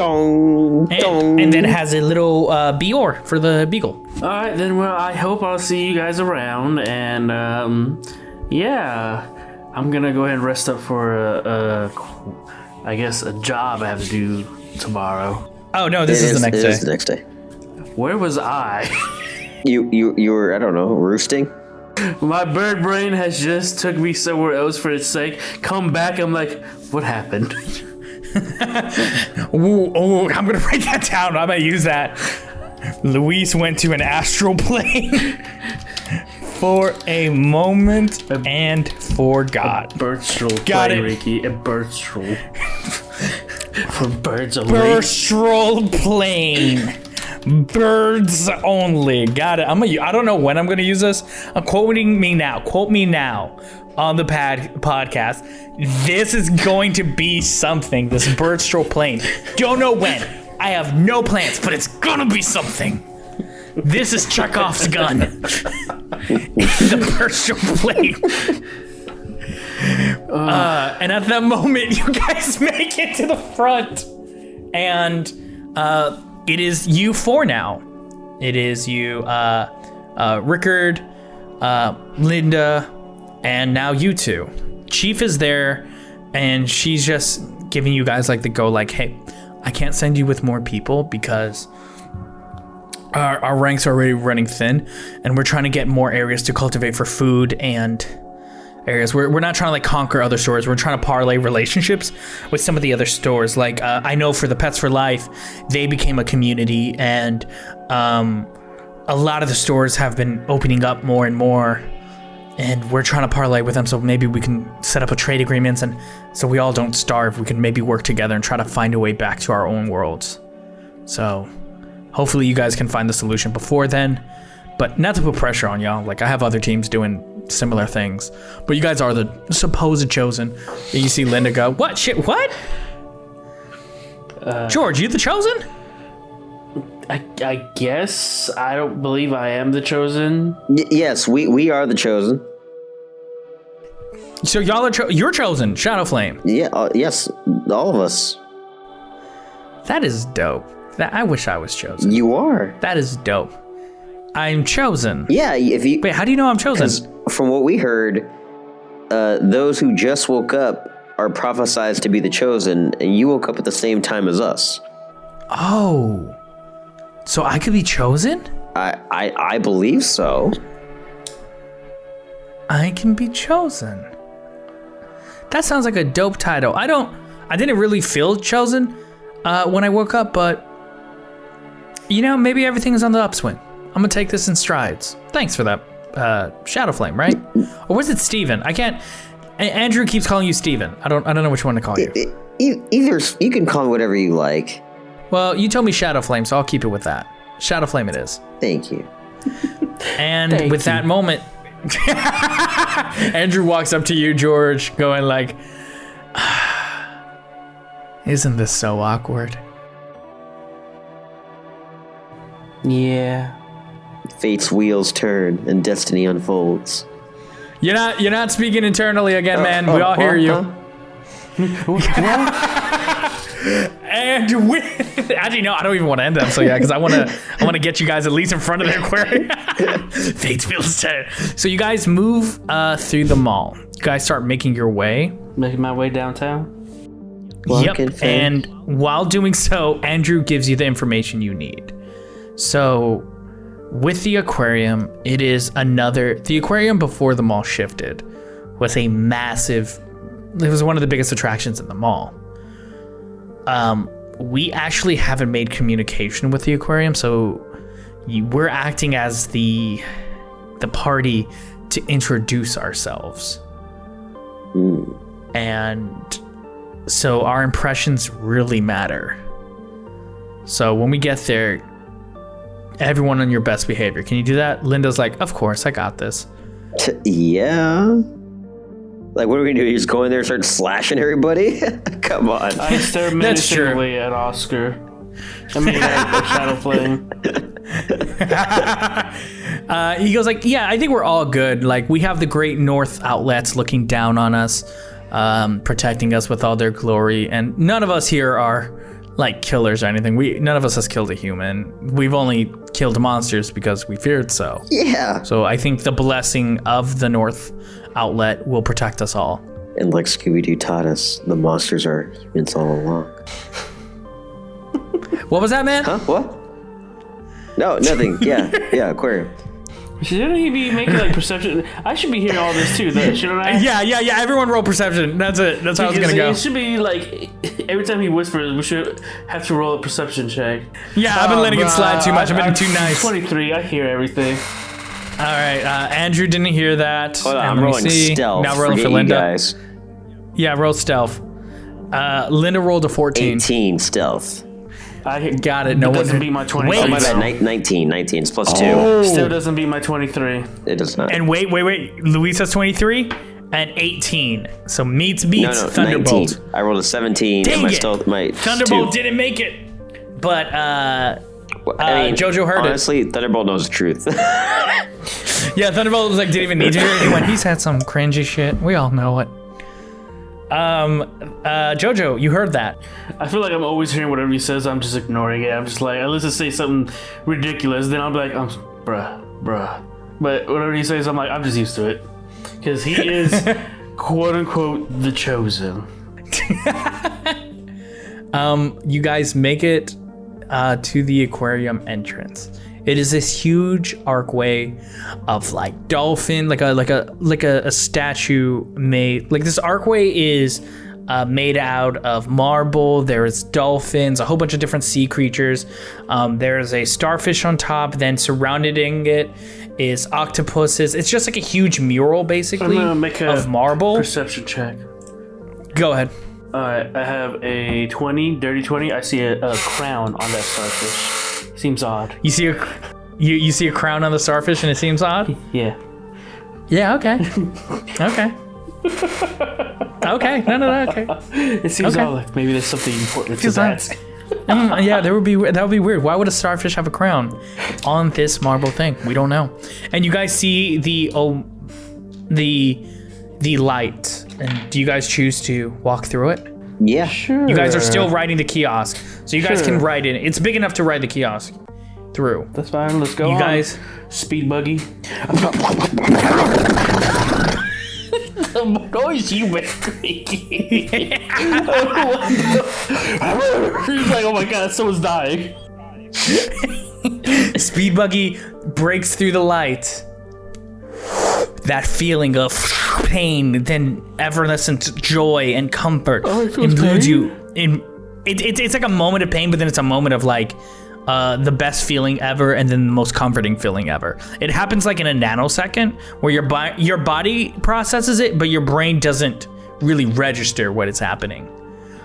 And then has a little Bior for the beagle. All right, then. Well, I hope I'll see you guys around, and yeah, I'm gonna go ahead and rest up for I guess a job I have to do tomorrow. Oh no, this is the next day. It is the next day. Where was I? You were, I don't know, roosting? My bird brain has just took me somewhere else for its sake. Come back, I'm like, what happened? Ooh, I'm gonna write that down. I'm gonna use that. Luis went to an astral plane for a moment and forgot. Bird stroll. Got it. Enrique. A bird stroll. For birds only. Bird stroll plane. Birds only. Got it. I don't know when I'm gonna use this. Quoting me now. Quote me now. on the podcast. This is going to be something, this bird stroll plane. Don't know when. I have no plans, but it's gonna be something. This is Chekhov's gun. The bird stroll plane. And at that moment, you guys make it to the front. And it is you four now. It is you, Rickard, Linda, and now you two. Chief is there, and she's just giving you guys like the go, like, hey, I can't send you with more people because our ranks are already running thin, and we're trying to get more areas to cultivate for food and areas. We're not trying to like conquer other stores. We're trying to parlay relationships with some of the other stores. Like I know for the Pets for Life, they became a community, and a lot of the stores have been opening up more and more, and we're trying to parlay with them. So maybe we can set up a trade agreements, and so we all don't starve. We can maybe work together and try to find a way back to our own worlds. So hopefully you guys can find the solution before then, but not to put pressure on y'all. Like I have other teams doing similar things, but you guys are the supposed chosen. And you see Linda go, what shit, what? George, you the chosen? I guess. I don't believe I am the chosen. Yes, we are the chosen. So y'all are you're chosen, Shadow Flame. Yeah, yes, all of us. That is dope. I wish I was chosen. You are. That is dope. I'm chosen. Yeah, if you wait, how do you know I'm chosen? From what we heard, those who just woke up are prophesized to be the chosen, and you woke up at the same time as us. Oh, so I could be chosen? I believe so. I can be chosen. That sounds like a dope title. I didn't really feel chosen when I woke up, but you know, maybe everything's on the upswing. I'm gonna take this in strides. Thanks for that, Shadow Flame, right? Or was it Steven? I can't. Andrew keeps calling you Steven. I don't know which one to call you. Either you can call me whatever you like. Well, you told me Shadow Flame, so I'll keep it with that. Shadow Flame it is. Thank you. And that moment, Andrew walks up to you, George, going like, isn't this so awkward? Yeah. Fate's wheels turn and destiny unfolds. You're not speaking internally again, man. We all hear you. And with actually no, I don't even want to end that. So yeah, because I want to get you guys at least in front of the aquarium. Fate's wheels turn. So you guys move through the mall. You guys start making your way. Making my way downtown. Yep. And while doing so, Andrew gives you the information you need. So with the aquarium, the aquarium before the mall shifted was it was one of the biggest attractions in the mall. We actually haven't made communication with the aquarium, so we're acting as the party to introduce ourselves. And so our impressions really matter. So when we get there, everyone on your best behavior. Can you do that? Linda's like, of course, I got this. Yeah. Like, what are we gonna do? You just go in there and start slashing everybody? Come on. I stare menacingly at Oscar. I mean, at Shadow Flame. He goes like, yeah, I think we're all good. Like, we have the great north outlets looking down on us, protecting us with all their glory. And none of us here are like killers or anything. None of us has killed a human. We've only killed monsters because we feared so. Yeah. So I think the blessing of the north outlet will protect us all. And like Scooby-Doo taught us, the monsters are humans all along. What was that, man? Huh? What? No, nothing. Yeah, aquarium. Shouldn't he be making like perception? I should be hearing all this too, though, shouldn't I? Yeah. Everyone roll perception. That's it. That's how it's gonna go. It should be like every time he whispers, we should have to roll a perception check. Yeah, I've been letting it slide too much. I've been too nice. 23. I hear everything. All right, Andrew didn't hear that. Hold on, I'm rolling stealth. Now rolling for Linda. Guys. Yeah, roll stealth. Linda rolled a 14. 18 stealth. I got it. No one doesn't beat my 23. Oh, my bad. 19. It's plus 2. Still doesn't beat my 23. It does not. And wait. Luis has 23, and 18. So meets beats No, Thunderbolt. 19. I rolled a 17. Dang and my it. stealth, my Thunderbolt 2. didn't make it. But I mean, Jojo heard honestly, Thunderbolt knows the truth. it. Yeah, Thunderbolt was like, didn't even need to hear it. He went, he's had some cringy shit. We all know it. Jojo, you heard that. I feel like I'm always hearing whatever he says. I'm just ignoring it. I'm just like, let's just say something ridiculous. Then I'll be like, bruh. But whatever he says, I'm like, I'm just used to it. Because he is, quote unquote, the chosen. You guys make it to the aquarium entrance. It is this huge archway of like dolphin, like a statue made. Like this archway is made out of marble. There's dolphins, a whole bunch of different sea creatures. There's a starfish on top. Then surrounding it is octopuses. It's just like a huge mural, basically, I'm gonna make a of marble. perception check. Go ahead. Alright, I have a 20, dirty 20. I see a crown on that starfish. Seems odd. You see you see a crown on the starfish, and it seems odd. Yeah. Yeah. Okay. Okay. Okay. No. Okay. It seems Okay. odd. Like maybe there's something important to Feels that. Yeah, that would be weird. Why would a starfish have a crown on this marble thing? We don't know. And you guys see the light. And do you guys choose to walk through it? Yeah. Sure. You guys are still riding the kiosk, so you guys Sure. can ride in. It's big enough to ride the kiosk through. That's fine. Let's go. You on. guys. Speed buggy. The noise you make. He's like, oh my god, someone's dying. Speed buggy breaks through the light. That feeling of pain, then evanescent joy and comfort imbues you in. It's like a moment of pain, but then it's a moment of like the best feeling ever, and then the most comforting feeling ever. It happens like in a nanosecond, where your body processes it, but your brain doesn't really register what is happening.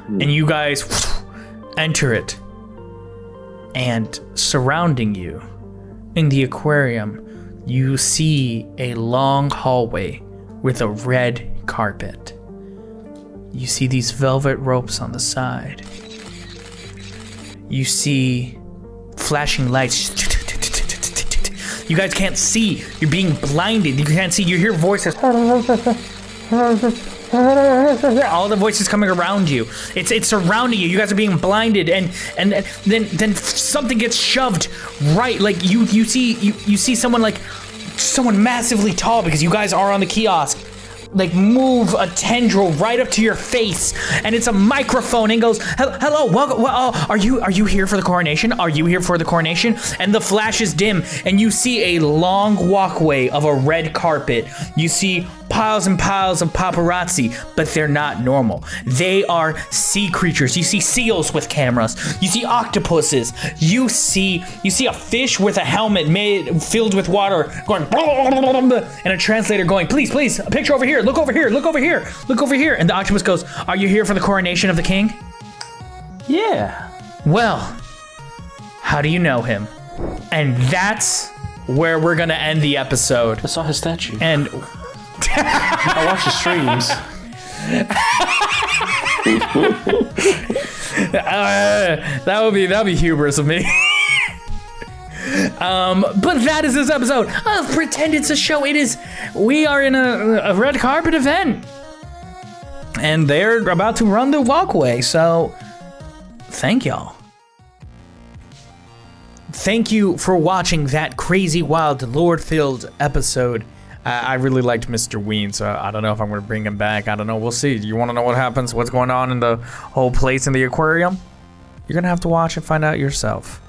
And you guys enter it, and surrounding you in the aquarium, you see a long hallway with a red carpet. You see these velvet ropes on the side. You see flashing lights. You guys can't see. You're being blinded. You can't see. You hear voices. All the voices coming around you. It's surrounding you. You guys are being blinded, and then something gets shoved right. Like you see someone massively tall, because you guys are on the kiosk, like move a tendril right up to your face, and it's a microphone, and goes, hello, welcome, are you here for the coronation? Are you here for the coronation? And the flash is dim, and you see a long walkway of a red carpet. You see piles and piles of paparazzi, but they're not normal. They are sea creatures. You see seals with cameras. You see octopuses. You see a fish with a helmet filled with water going, and a translator going, please, a picture over here. Look over here. And the octopus goes, are you here for the coronation of the king? Yeah. Well, how do you know him? And that's where we're gonna end the episode. I saw his statue. And I watched his streams. That'd be hubris of me. But that is this episode of Pretend It's a Show. We are in a red carpet event, and they're about to run the walkway. So, thank y'all. Thank you for watching that crazy, wild, lore-filled episode. I really liked Mr. Ween, so I don't know if I'm going to bring him back. I don't know. We'll see. You want to know what happens? What's going on in the whole place in the aquarium? You're going to have to watch and find out yourself.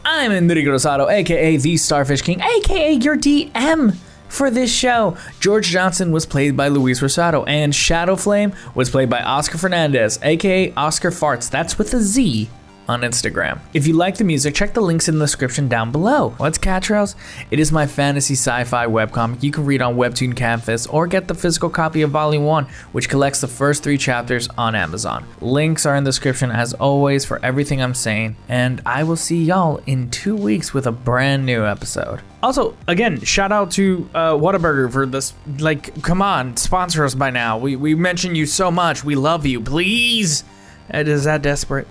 I'm Enrique Rosado, a.k.a. the Starfishking, a.k.a. your DM for this show. George Johnson was played by Luis Rosado, and Shadow Flame was played by Oscar Fernandez, a.k.a. Oscar Farts. That's with a Z, on Instagram. If you like the music, check the links in the description down below. What's Cat Trails? It is my fantasy sci-fi webcomic you can read on Webtoon Canvas or get the physical copy of Volume 1, which collects the first 3 chapters on Amazon. Links are in the description as always for everything I'm saying, and I will see y'all in 2 weeks with a brand new episode. Also, again, shout out to Whataburger for this. Like, come on, sponsor us by now. We mention you so much. We love you. Please. Is that desperate?